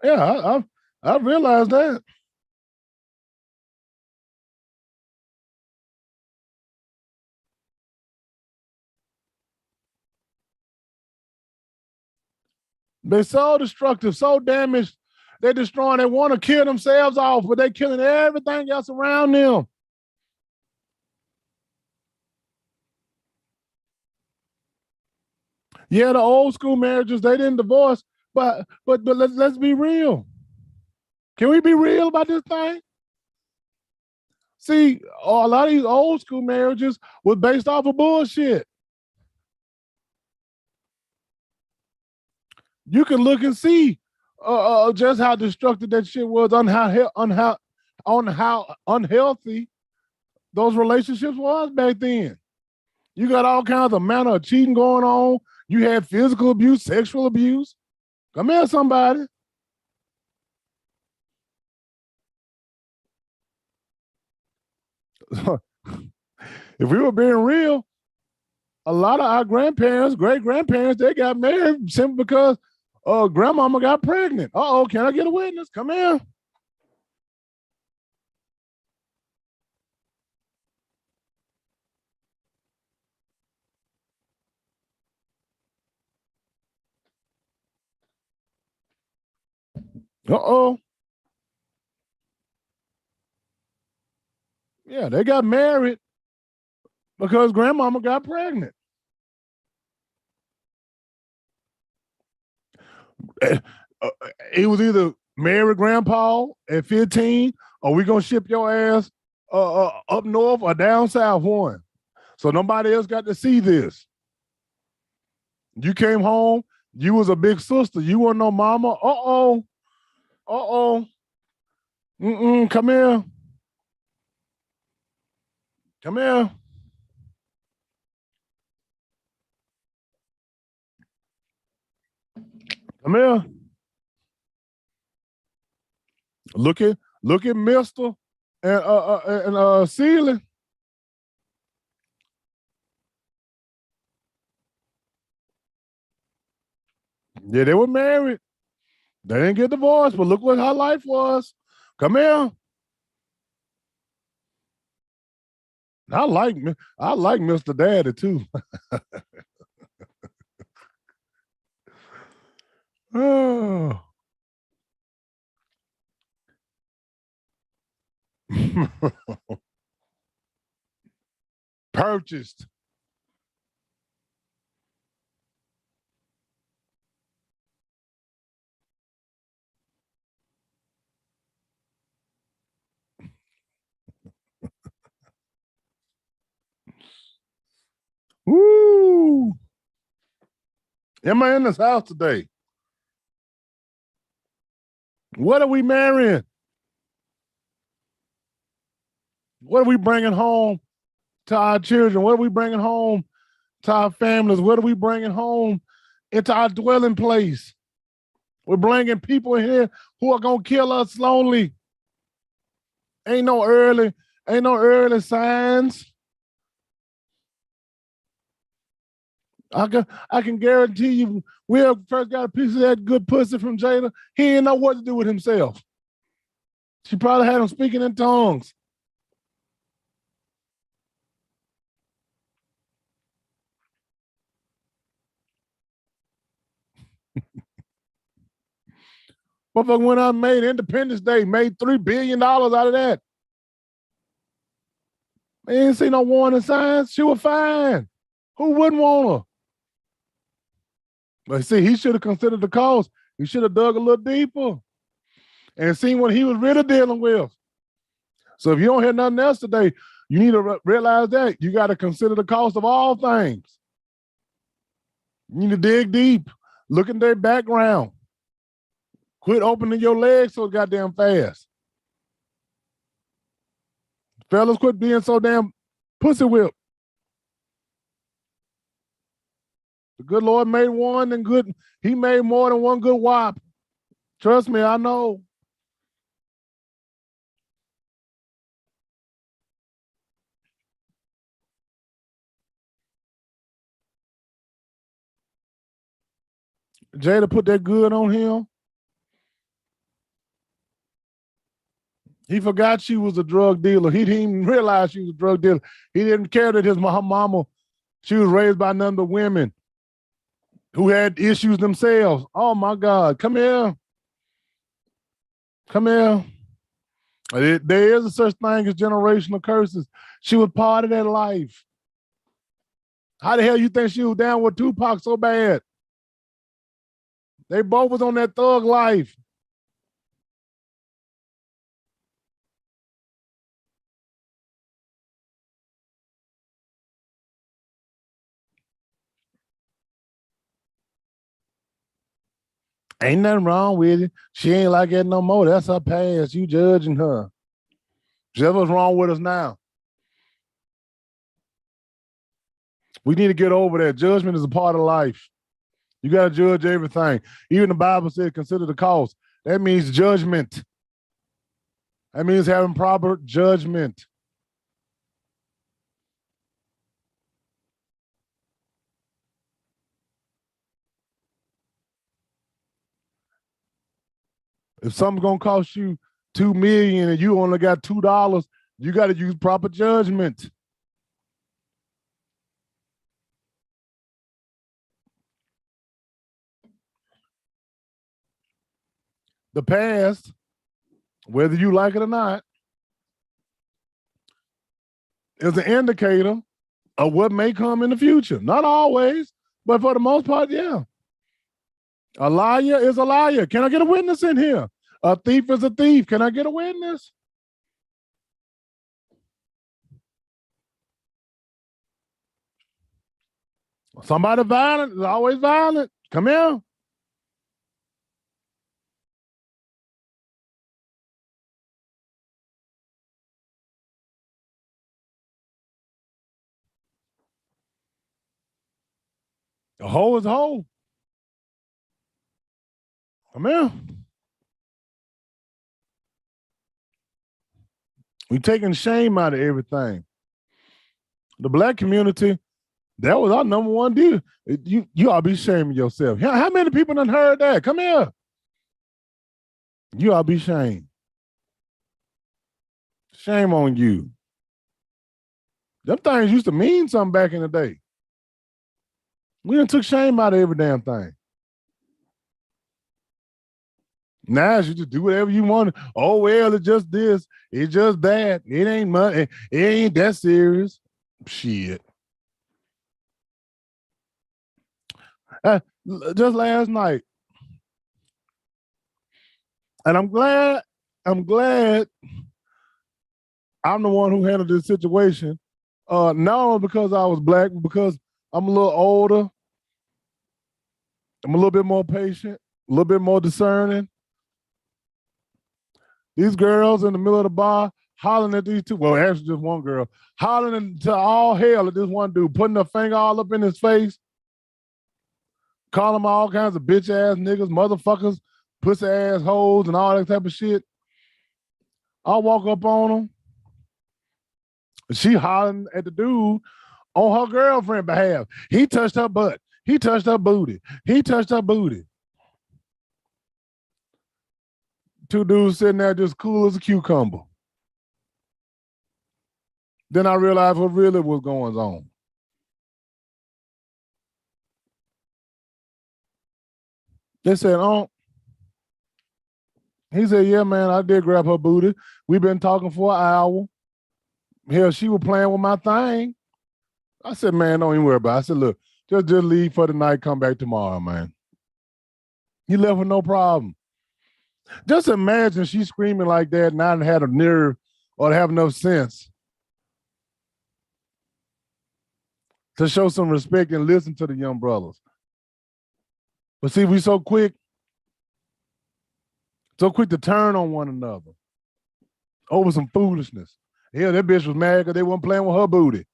Yeah, I realized that. They're so destructive, so damaged. They're destroying. They want to kill themselves off, but they're killing everything else around them. Yeah, the old school marriages they didn't divorce, but let's be real. Can we be real about this thing? See, a lot of these old school marriages was based off of bullshit. You can look and see just how destructive that shit was, on how unhealthy those relationships was back then. You got all kinds of manner of cheating going on. You had physical abuse, sexual abuse. Come here, somebody. If we were being real, a lot of our grandparents, great grandparents, they got married simply because grandmama got pregnant. Uh oh, can I get a witness? Come here. Uh oh. Yeah, they got married because grandmama got pregnant. Uh, It was either marry grandpa at 15 or we gonna ship your ass up north or down south one. So nobody else got to see this. You came home, you was a big sister. You weren't no mama. Uh-oh. Uh-oh. Mm-mm. Come here. Come here. Come here. Look at Mister and Sealy. Yeah, they were married. They didn't get divorced, but look what her life was. Come here. I like Mr. Daddy too. Oh. Purchased. Woo! Am I in this house today? What are we marrying? What are we bringing home to our children? What are we bringing home to our families? What are we bringing home into our dwelling place? We're bringing people in here who are gonna kill us slowly. Ain't no early, ain't no early signs. I can guarantee you, Will first got a piece of that good pussy from Jada. He didn't know what to do with himself. She probably had him speaking in tongues. Motherfucker went out and made Independence Day, made $3 billion out of that. They didn't see no warning signs. She was fine. Who wouldn't want her? But see, he should have considered the cost. He should have dug a little deeper and seen what he was really dealing with. So if you don't hear nothing else today, you need to realize that you got to consider the cost of all things. You need to dig deep, look at their background. Quit opening your legs so goddamn fast. Fellas, quit being so damn pussy whipped. The good Lord made one and good. He made more than one good wife. Trust me, I know. Jada put that good on him. He forgot she was a drug dealer. He didn't even realize she was a drug dealer. He didn't care that her mama, she was raised by none but women who had issues themselves. Oh my God, come here. Come here. There is a such thing as generational curses. She was part of that life. How the hell you think she was down with Tupac so bad? They both was on that thug life. Ain't nothing wrong with it. She ain't like that no more. That's her past. You judging her. Just what's wrong with us now. We need to get over that. Judgment is a part of life. You got to judge everything. Even the Bible said, consider the cost. That means judgment. That means having proper judgment. If something's gonna cost you $2 million and you only got $2, you got to use proper judgment. The past, whether you like it or not, is an indicator of what may come in the future. Not always, but for the most part, yeah. A liar is a liar. Can I get a witness in here? A thief is a thief. Can I get a witness? Somebody violent is always violent. Come here. A hoe is a hoe. Come here. We taking shame out of everything. The black community, that was our number one deal. You ought to be shaming yourself. How many people done heard that? Come here. You ought to be shamed. Shame on you. Them things used to mean something back in the day. We done took shame out of every damn thing. Now you just do whatever you want. Oh, well, it's just this. It's just that. It ain't much. It ain't that serious. Shit. Just last night. And I'm glad I'm the one who handled this situation. Not only because I was black, but because I'm a little older. I'm a little bit more patient, a little bit more discerning. These girls in the middle of the bar hollering at these two, well, actually just one girl, hollering to all hell at this one dude, putting her finger all up in his face, calling him all kinds of bitch ass niggas, motherfuckers, pussy ass hoes, and all that type of shit. I walk up on him. She hollering at the dude on her girlfriend's behalf. He touched her butt. He touched her booty. He touched her booty. Two dudes sitting there just cool as a cucumber. Then I realized what really was going on. They said, oh, he said, yeah, man, I did grab her booty. We've been talking for an hour. Hell, she was playing with my thing. I said, man, don't even worry about it. I said, look, just leave for the night, come back tomorrow, man. He left with no problem. Just imagine she's screaming like that and I had a nerve or to have enough sense to show some respect and listen to the young brothers. But see, we so quick So quick to turn on one another over some foolishness. Hell, that bitch was mad because they weren't playing with her booty.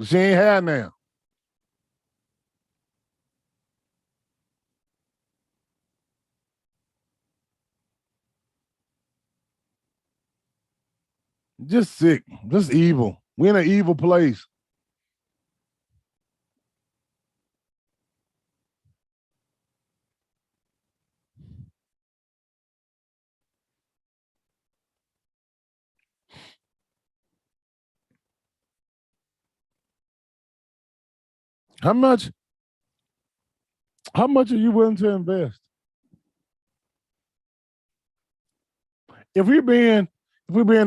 She ain't had now. Just sick. Just evil. We in an evil place. How much? How much are you willing to invest? If we're being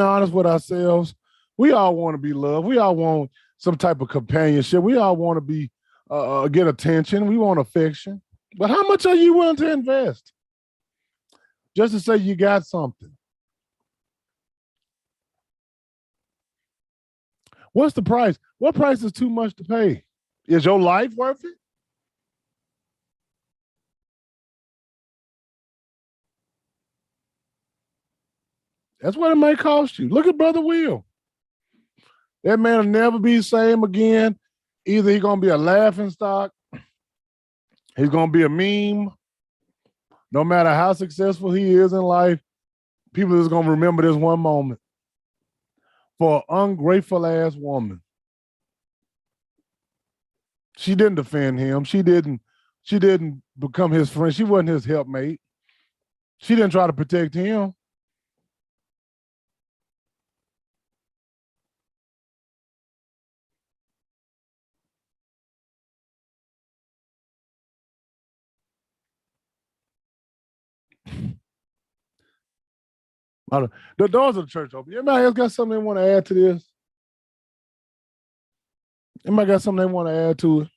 honest with ourselves, we all want to be loved. We all want some type of companionship. We all want to be get attention. We want affection. But how much are you willing to invest just to say you got something? What's the price? What price is too much to pay? Is your life worth it? That's what it may cost you. Look at Brother Will. That man will never be the same again. Either he's gonna be a laughing stock, he's gonna be a meme. No matter how successful he is in life, people is gonna remember this one moment for an ungrateful ass woman. She didn't defend him. She didn't become his friend. She wasn't his helpmate. She didn't try to protect him. The doors of the church open. Anybody else got something they want to add to this? Anybody got something they want to add to it?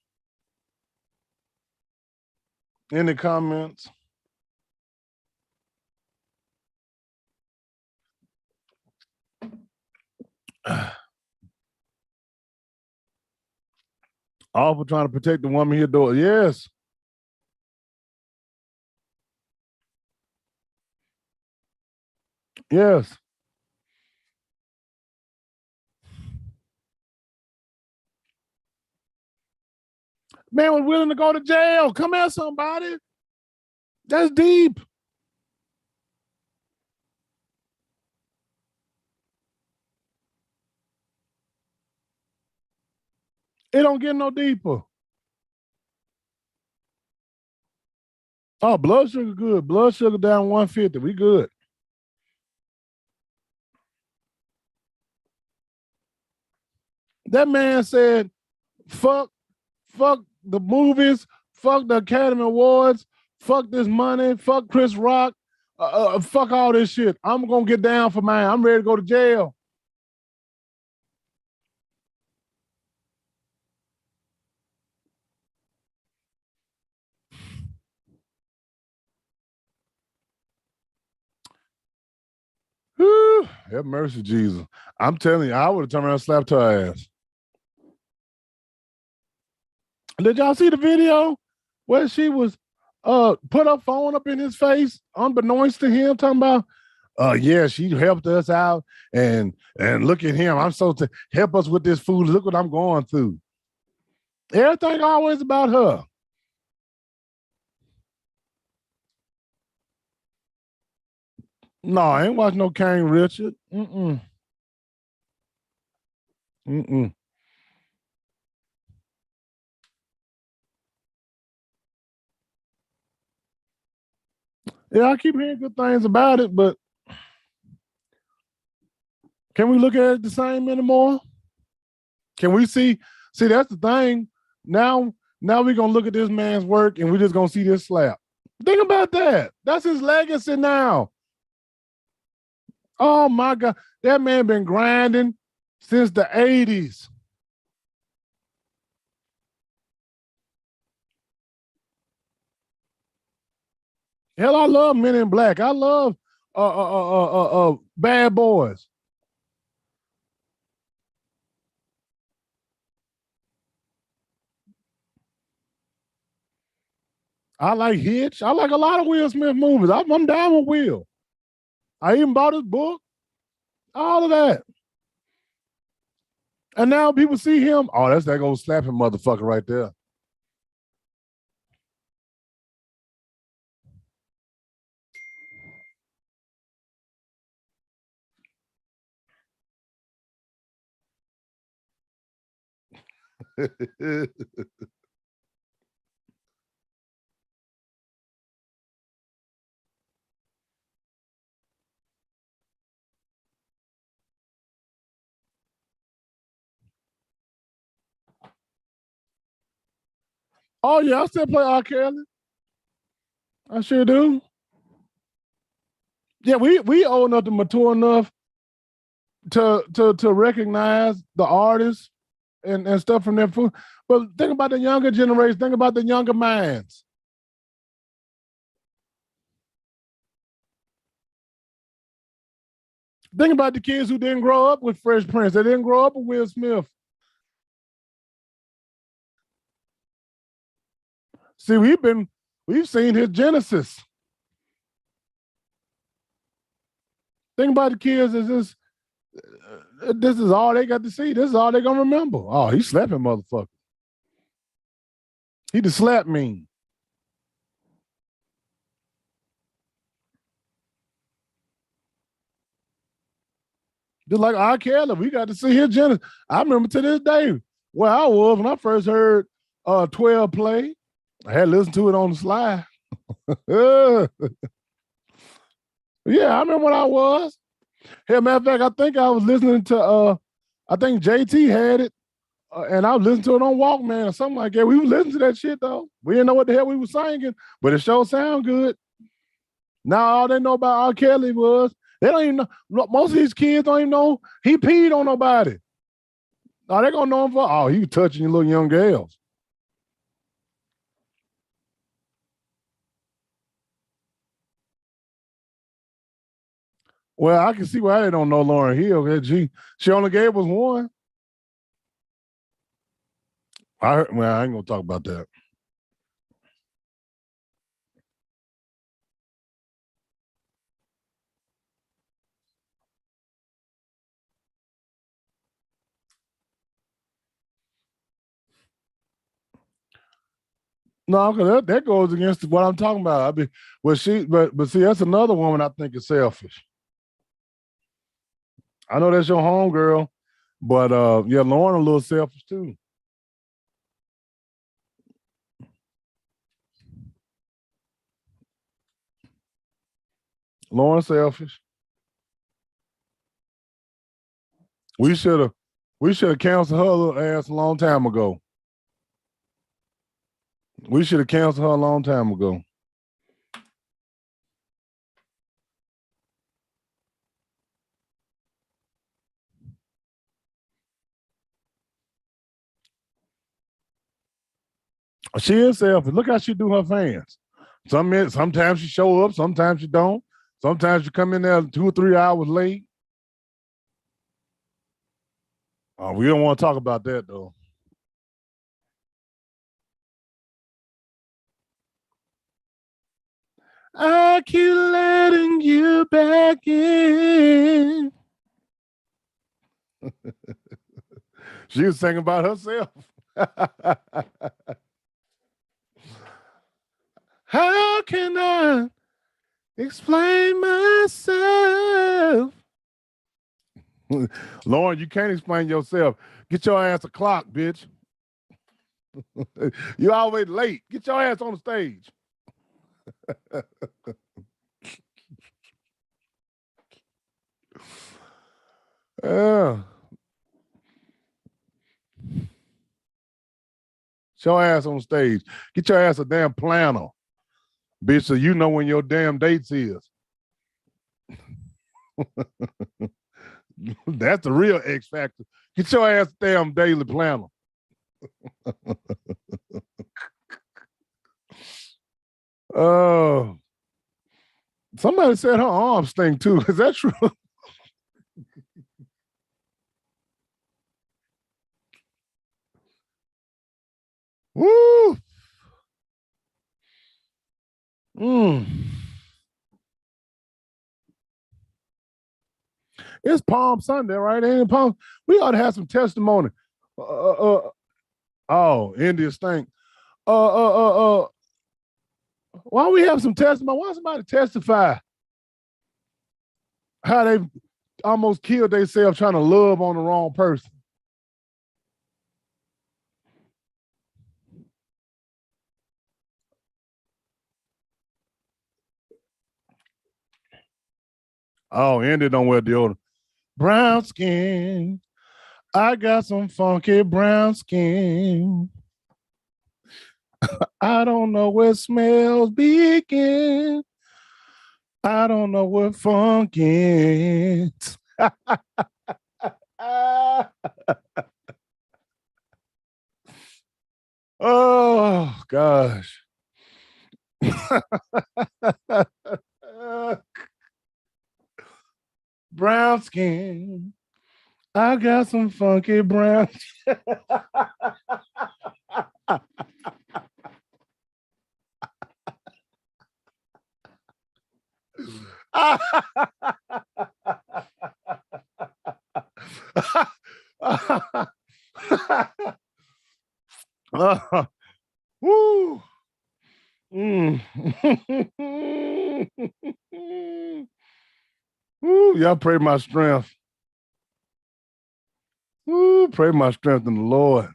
Any comments? All for trying to protect the woman here door. Yes. Yes. Man was willing to go to jail. Come here, somebody. That's deep. It don't get no deeper. Oh, blood sugar good. Blood sugar down 150. We good. That man said, fuck, fuck the movies, fuck the Academy Awards, fuck this money, fuck Chris Rock, fuck all this shit. I'm gonna get down for mine. I'm ready to go to jail. Whew, have mercy, Jesus. I'm telling you, I would have turned around and slapped her ass. Did y'all see the video where she was put her phone up in his face, unbeknownst to him, talking about, yeah, she helped us out, and look at him. I'm so to help us with this food. Look what I'm going through. Everything always about her. No, I ain't watching no King Richard. Mm-mm. Mm-mm. Yeah, I keep hearing good things about it, but can we look at it the same anymore? Can we see? See, that's the thing. Now we're gonna look at this man's work and we're just gonna see this slap. Think about that. That's his legacy now. Oh my God. That man been grinding since the 80s. Hell, I love Men in Black. I love Bad Boys. I like Hitch. I like a lot of Will Smith movies. I'm down with Will. I even bought his book, all of that. And now people see him. Oh, that's that old slapping motherfucker right there. Oh yeah, I still play R. Kelly. I sure do. Yeah, we old enough to mature enough to recognize the artists and stuff from their food. But think about the younger generation. Think about the younger minds. Think about the kids who didn't grow up with Fresh Prince. They didn't grow up with Will Smith. See, we've seen his genesis. Think about the kids as this is all they got to see. This is all they gonna remember. Oh, he slapping motherfucker. He the slap mean. Just like R. Kelly, we got to see his genesis. I remember to this day where I was when I first heard 12 play. I had listened to it on the slide. Yeah, I remember when I was. Hey, matter of fact, I think I was listening to I think JT had it, and I was listening to it on Walkman or something like that. We were listening to that shit though. We didn't know what the hell we were singing, but it sure sound good. Now all they know about R. Kelly was they don't even know. Most of these kids don't even know he peed on nobody. Now they gonna know him for he was touching your little young girls. Well, I can see why they don't know Lauren Hill. She only gave us one. Well, I ain't gonna talk about that. No, because that goes against what I'm talking about. I mean, but see, that's another woman I think is selfish. I know that's your home girl, but yeah, Lauren a little selfish too. Lauren selfish. We should have we should have canceled her little ass a long time ago. We should have canceled her a long time ago. She is selfish. Look how she do her fans. Sometimes she show up, sometimes she don't. Sometimes she come in there 2 or 3 hours late. We don't want to talk about that though. I keep letting you back in. She was singing about herself. How can I explain myself? Lauren, you can't explain yourself. Get your ass a clock, bitch. You always late. Get your ass on the stage. Yeah. Get your ass on stage. Get your ass a damn planner, bitch, so you know when your damn dates is. That's the real X factor. Get your ass a damn daily planner. Oh, somebody said her arms stink too. Is that true? Woo! Mm. It's Palm Sunday, right? Ain't it Palm? We ought to have some testimony. Oh, India stink. Why don't we have some testimony? Why don't somebody testify how they almost killed themselves trying to love on the wrong person? Oh, India don't wear deodorant. Brown skin. I got some funky brown skin. I don't know where smells begin. I don't know what funk is. Oh, gosh. Brown skin. I got some funky brown. Woo. Mm. Woo, y'all pray my strength. Woo, pray my strength in the Lord.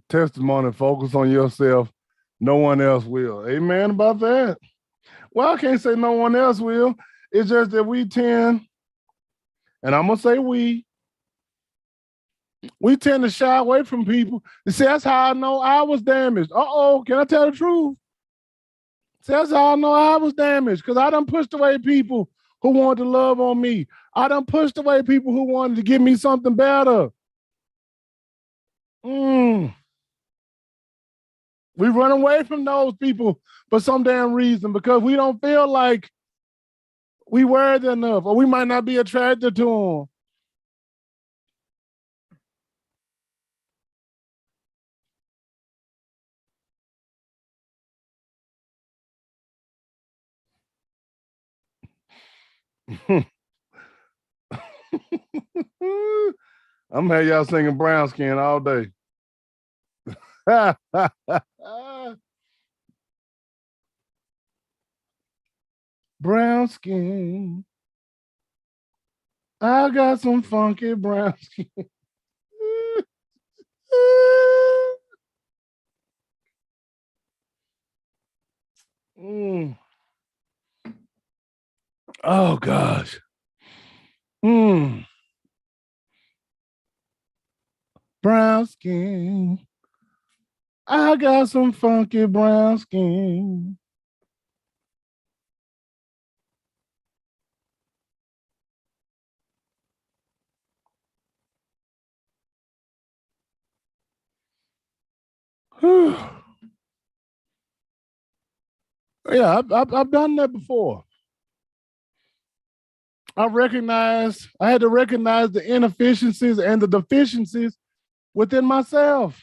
Testimony, focus on yourself. No one else will. Amen about that. Well, I can't say no one else will. It's just that we tend, and I'm gonna say we tend to shy away from people. You see, that's how I know I was damaged. Uh-oh, can I tell the truth? See, that's how I know I was damaged, because I done pushed away people who wanted to love on me. I done pushed away people who wanted to give me something better. We run away from those people for some damn reason, because we don't feel like we worthy enough, or we might not be attracted to them. I'm gonna have y'all singing brown skin all day. Brown skin. I got some funky brown skin. Mm. Oh gosh. Mm. Brown skin. I got some funky brown skin. Yeah, I've done that before. I had to recognize the inefficiencies and the deficiencies within myself.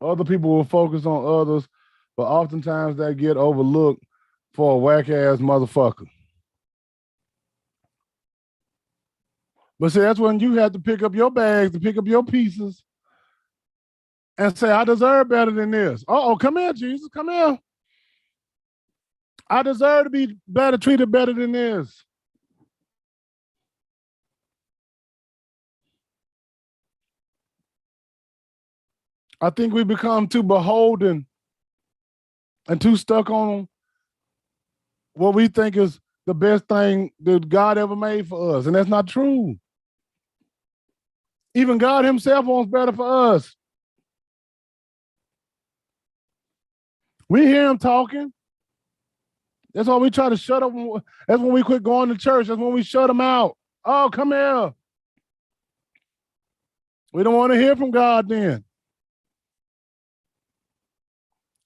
Other people will focus on others, but oftentimes they get overlooked for a whack ass motherfucker. But see, that's when you have to pick up your bags and pick up your pieces and say, I deserve better than this. Oh, come here, Jesus. Come here. I deserve to be better treated better than this. I think we become too beholden and too stuck on what we think is the best thing that God ever made for us. And that's not true. Even God himself wants better for us. We hear him talking. That's why we try to shut up. That's when we quit going to church. That's when we shut them out. Oh, come here. We don't want to hear from God then.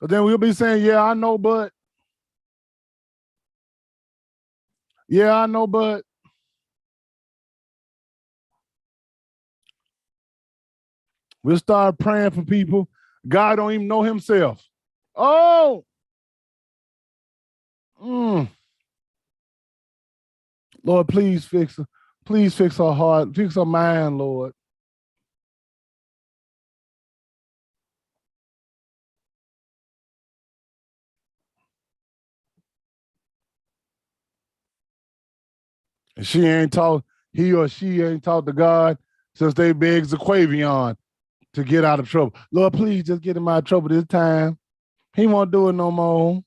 But then we'll be saying, yeah, I know, but. Yeah, I know, but. We'll start praying for people. God don't even know himself. Oh, Mm. Lord, please fix her. Please fix her heart. Fix her mind, Lord. She ain't talked, he or she ain't talked to God since they begged Zaquavion to get out of trouble. Lord, please just get him out of trouble this time. He won't do it no more.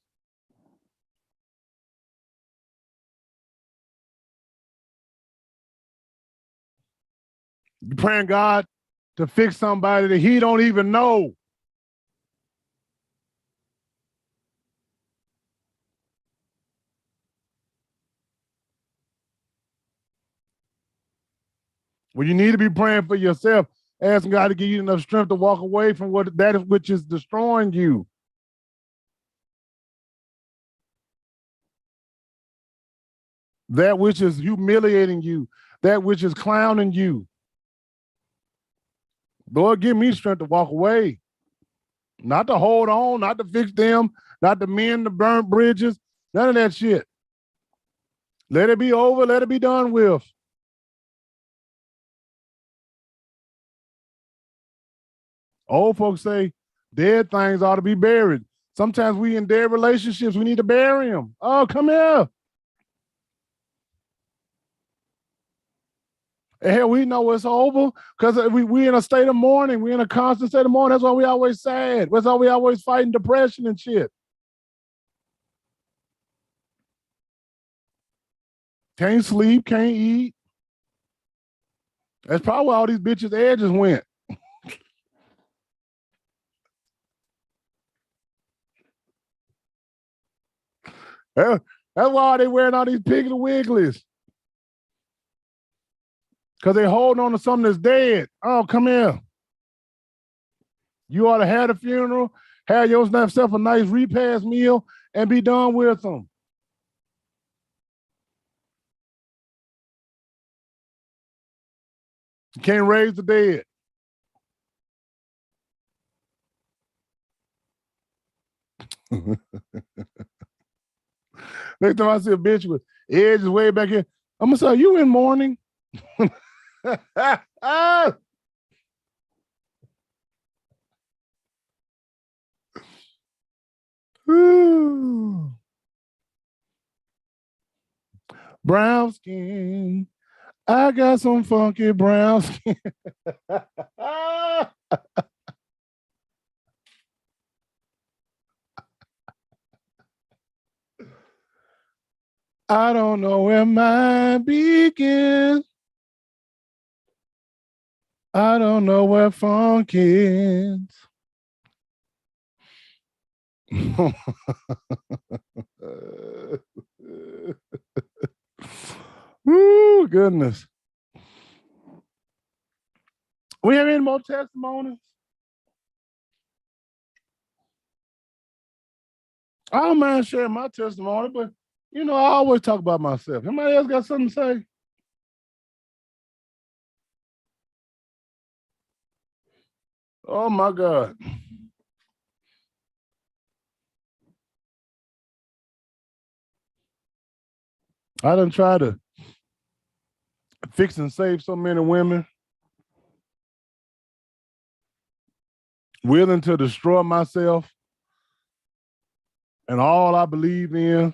You praying God to fix somebody that he don't even know. When you need to be praying for yourself, asking God to give you enough strength to walk away from what that is which is destroying you. That which is humiliating you, that which is clowning you. Lord, give me strength to walk away, not to hold on, not to fix them, not to mend the burnt bridges, none of that shit. Let it be over, let it be done with. Old folks say dead things ought to be buried. Sometimes we in dead relationships, we need to bury them. Oh, come here. And hell, we know it's over because we in a state of mourning. We in a constant state of mourning. That's why we always sad. That's why we always fighting depression and shit. Can't sleep, can't eat. That's probably why all these bitches' edges went. That's why they wearing all these Piggly Wigglies. Because they holding on to something that's dead. Oh, come here. You ought to have a funeral, have yourself a nice repast meal, and be done with them. You can't raise the dead. Next time I see a bitch with edges way back here, I'm gonna say, are you in mourning? Brown skin. I got some funky brown skin. I don't know where mine begins. I don't know where funk ends. Ooh, goodness. We have any more testimonies? I don't mind sharing my testimony, but I always talk about myself. Anybody else got something to say? Oh my God. I done tried to fix and save so many women, willing to destroy myself and all I believe in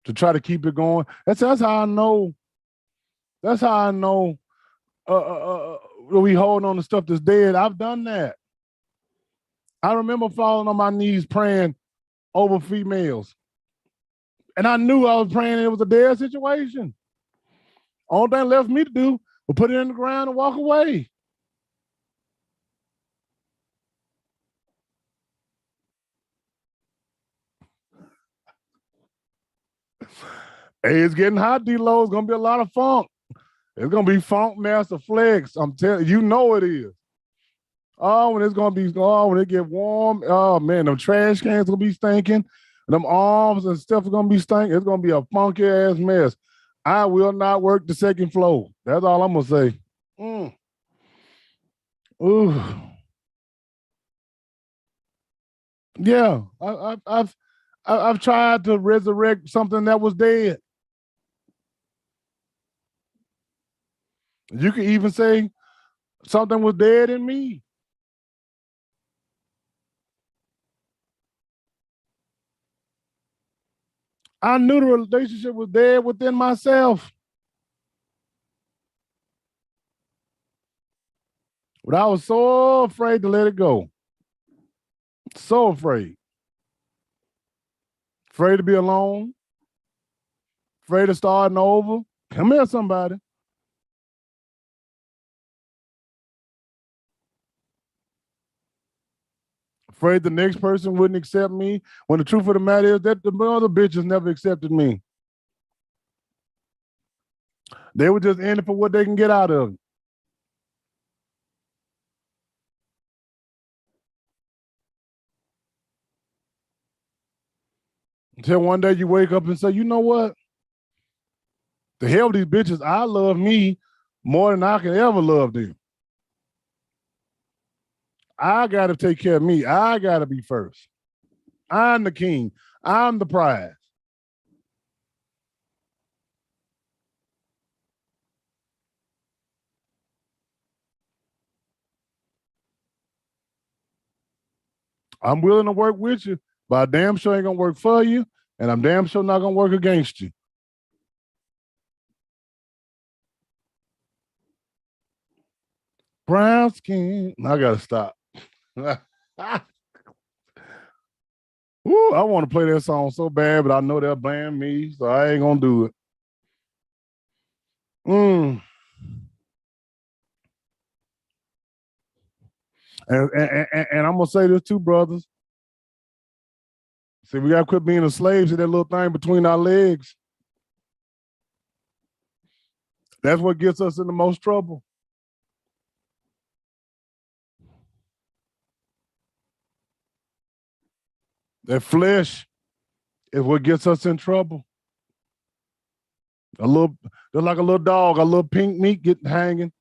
to try to keep it going. That's how I know. That's how I know we hold on to stuff that's dead. I've done that. I remember falling on my knees praying over females. And I knew I was praying it was a dead situation. All thing left me to do was put it in the ground and walk away. Hey, it's getting hot, D-Lo. It's gonna be a lot of funk. It's gonna be Funk Master Flex. I'm telling you, it is. Oh, when it get warm, oh man, them trash cans gonna be stinking. Them arms and stuff are gonna be stinking. It's gonna be a funky ass mess. I will not work the second floor. That's all I'm gonna say. Mm. Ooh. Yeah, I've tried to resurrect something that was dead. You can even say something was dead in me. I knew the relationship was dead within myself. But I was so afraid to let it go. So afraid. Afraid to be alone. Afraid of starting over. Come here, somebody. Afraid the next person wouldn't accept me. When the truth of the matter is that the other bitches never accepted me. They were just in it for what they can get out of it. Until one day you wake up and say, you know what? The hell with these bitches, I love me more than I can ever love them. I got to take care of me. I got to be first. I'm the king. I'm the prize. I'm willing to work with you, but I damn sure ain't gonna work for you, and I'm damn sure not gonna work against you. Brown skin. I gotta stop. Ooh, I want to play that song so bad, but I know they'll ban me, so I ain't gonna do it. Mm. And I'm gonna say this too, brothers. See, we gotta quit being a slave to that little thing between our legs. That's what gets us in the most trouble. That flesh is what gets us in trouble. They're like a little dog, a little pink meat getting hanging.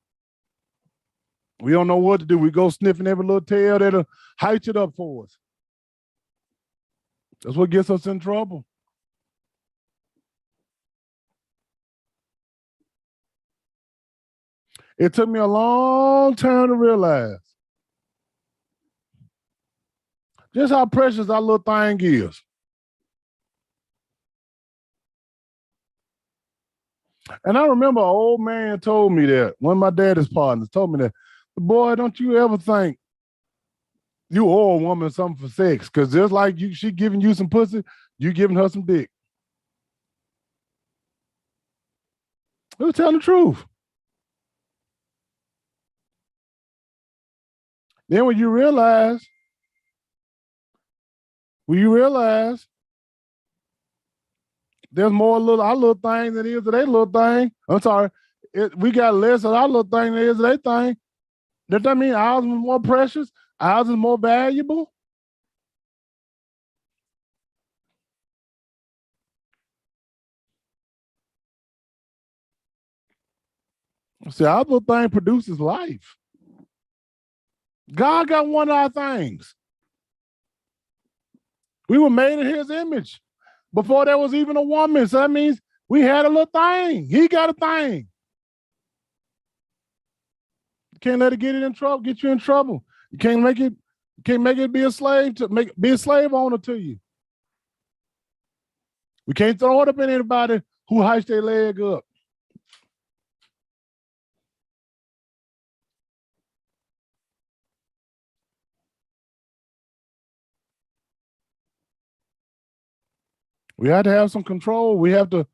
We don't know what to do. We go sniffing every little tail that'll height it up for us. That's what gets us in trouble. It took me a long time to realize just how precious our little thing is. And I remember an old man told me that, one of my daddy's partners told me that, boy, don't you ever think you owe a woman something for sex, because just like she giving you some pussy, you giving her some dick. He was telling the truth. Then when you realize there's more our little thing than it is of their little thing. I'm sorry, we got less of our little thing than it is of their thing. Does that mean ours is more precious? Ours is more valuable? See, our little thing produces life. God got one of our things. We were made in his image before there was even a woman. So that means we had a little thing. He got a thing. You can't let it get you in trouble. You can't make it be a slave be a slave owner to you. We can't throw it up in anybody who hikes their leg up. We have to have some control. We have to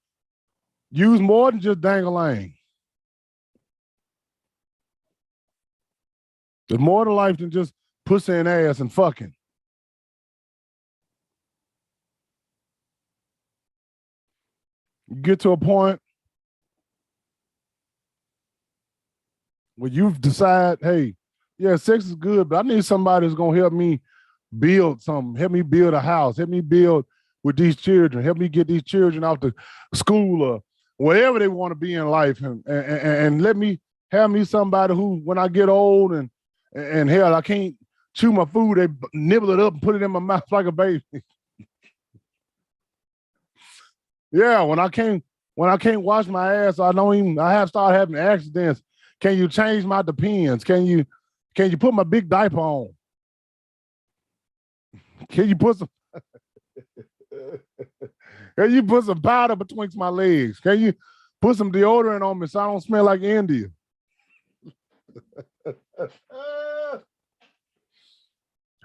use more than just dang-a-lang. There's more to life than just pussy and ass and fucking. You get to a point where you decide, hey, yeah, sex is good, but I need somebody who's gonna help me build something, help me build a house, help me build with these children, help me get these children out to school or wherever they want to be in life, and let me have me somebody who, when I get old and hell, I can't chew my food, they nibble it up and put it in my mouth like a baby. Yeah, when I can't wash my ass, I have started having accidents. Can you change my depends? Can you put my big diaper on? Can you put some can you put some powder betwixt my legs? Can you put some deodorant on me so I don't smell like India?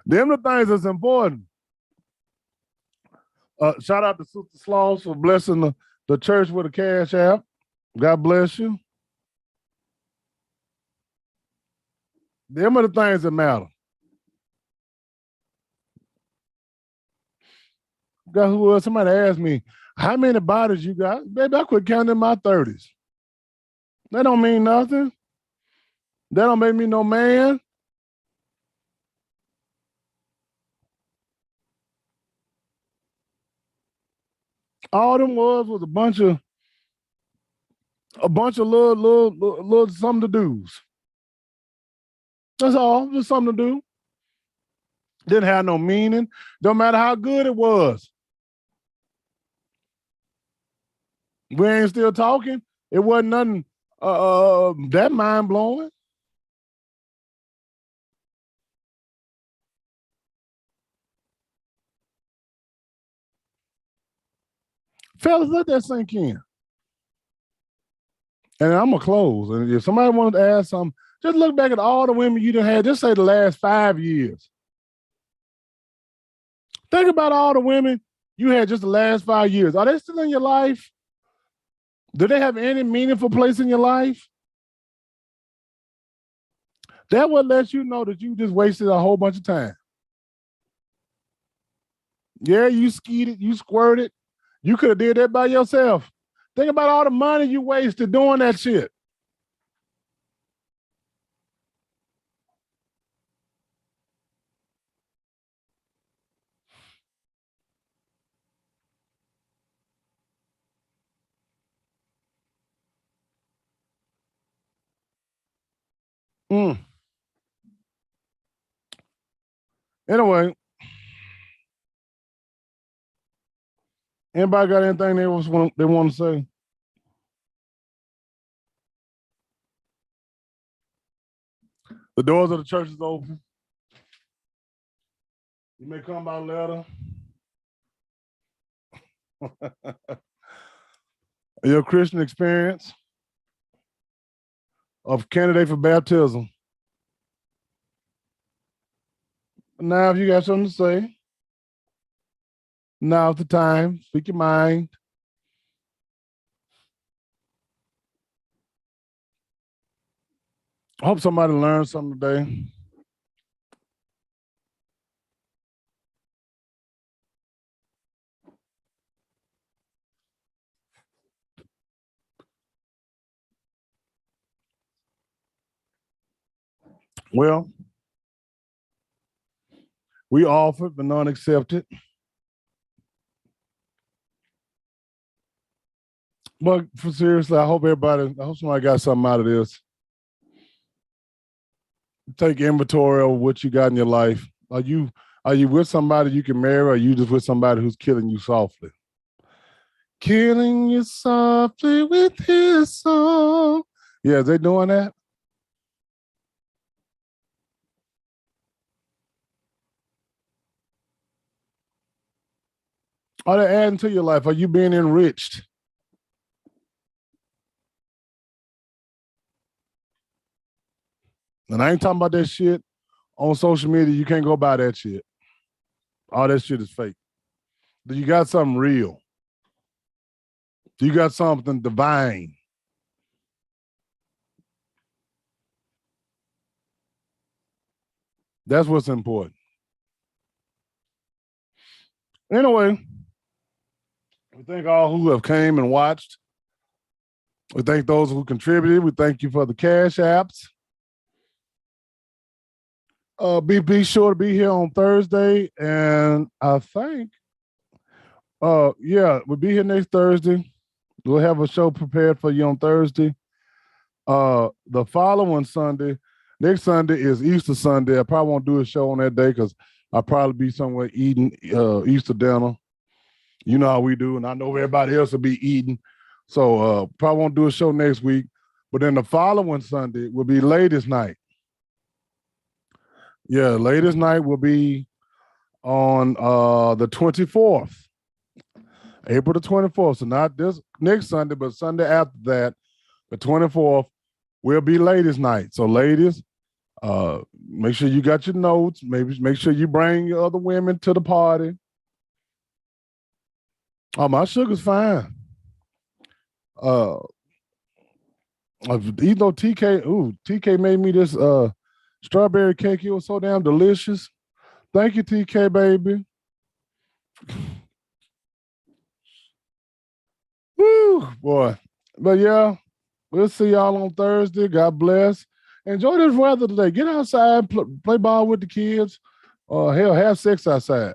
Them the things that's important. Shout out to Sister Sloss for blessing the church with a cash app. God bless you. Them are the things that matter. Got who else? Somebody asked me, how many bodies you got? Baby, I quit counting in my 30s. That don't mean nothing. That don't make me no man. All them was a bunch of little something to do's. That's all. Just something to do. Didn't have no meaning. Don't matter how good it was. We ain't still talking. It wasn't nothing that mind blowing. Fellas, let that sink in. And I'm gonna close. And if somebody wanted to ask something, just look back at all the women you done had. Just say the last 5 years. Think about all the women you had just the last 5 years. Are they still in your life? Do they have any meaningful place in your life? That would let you know that you just wasted a whole bunch of time. Yeah, you skeeted, you squirted. You could have did that by yourself. Think about all the money you wasted doing that shit. Mm. Anyway, anybody got anything they want to say? The doors of the church is open. You may come by letter. Your Christian experience of candidate for baptism. Now, if you got something to say, now's the time. Speak your mind. I hope somebody learned something today. Well, we offered, but none accepted. But for seriously, I hope somebody got something out of this. Take inventory of what you got in your life. Are you with somebody you can marry, or are you just with somebody who's killing you softly? Killing you softly with his song. Yeah, they doing that? Are they adding to your life? Are you being enriched? And I ain't talking about that shit on social media. You can't go buy that shit. All that shit is fake. Do you got something real? Do you got something divine? That's what's important. Anyway, we thank all who have came and watched. We thank those who contributed. We thank you for the cash apps. Be sure to be here on Thursday, and I think, yeah, we'll be here next Thursday. We'll have a show prepared for you on Thursday. The following Sunday, next Sunday is Easter Sunday. I probably won't do a show on that day because I'll probably be somewhere eating Easter dinner. You know how we do, and I know everybody else will be eating. So probably won't do a show next week. But then the following Sunday will be ladies' night. Yeah, ladies' night will be on the 24th, April the 24th. So not this next Sunday, but Sunday after that, the 24th, will be ladies' night. So ladies, make sure you got your notes. Maybe make sure you bring your other women to the party. Oh, my sugar's fine. Uh, even though TK made me this strawberry cake. It was so damn delicious. Thank you, TK, baby. Woo, boy. But yeah, we'll see y'all on Thursday. God bless. Enjoy this weather today. Get outside, play ball with the kids. Hell, have sex outside.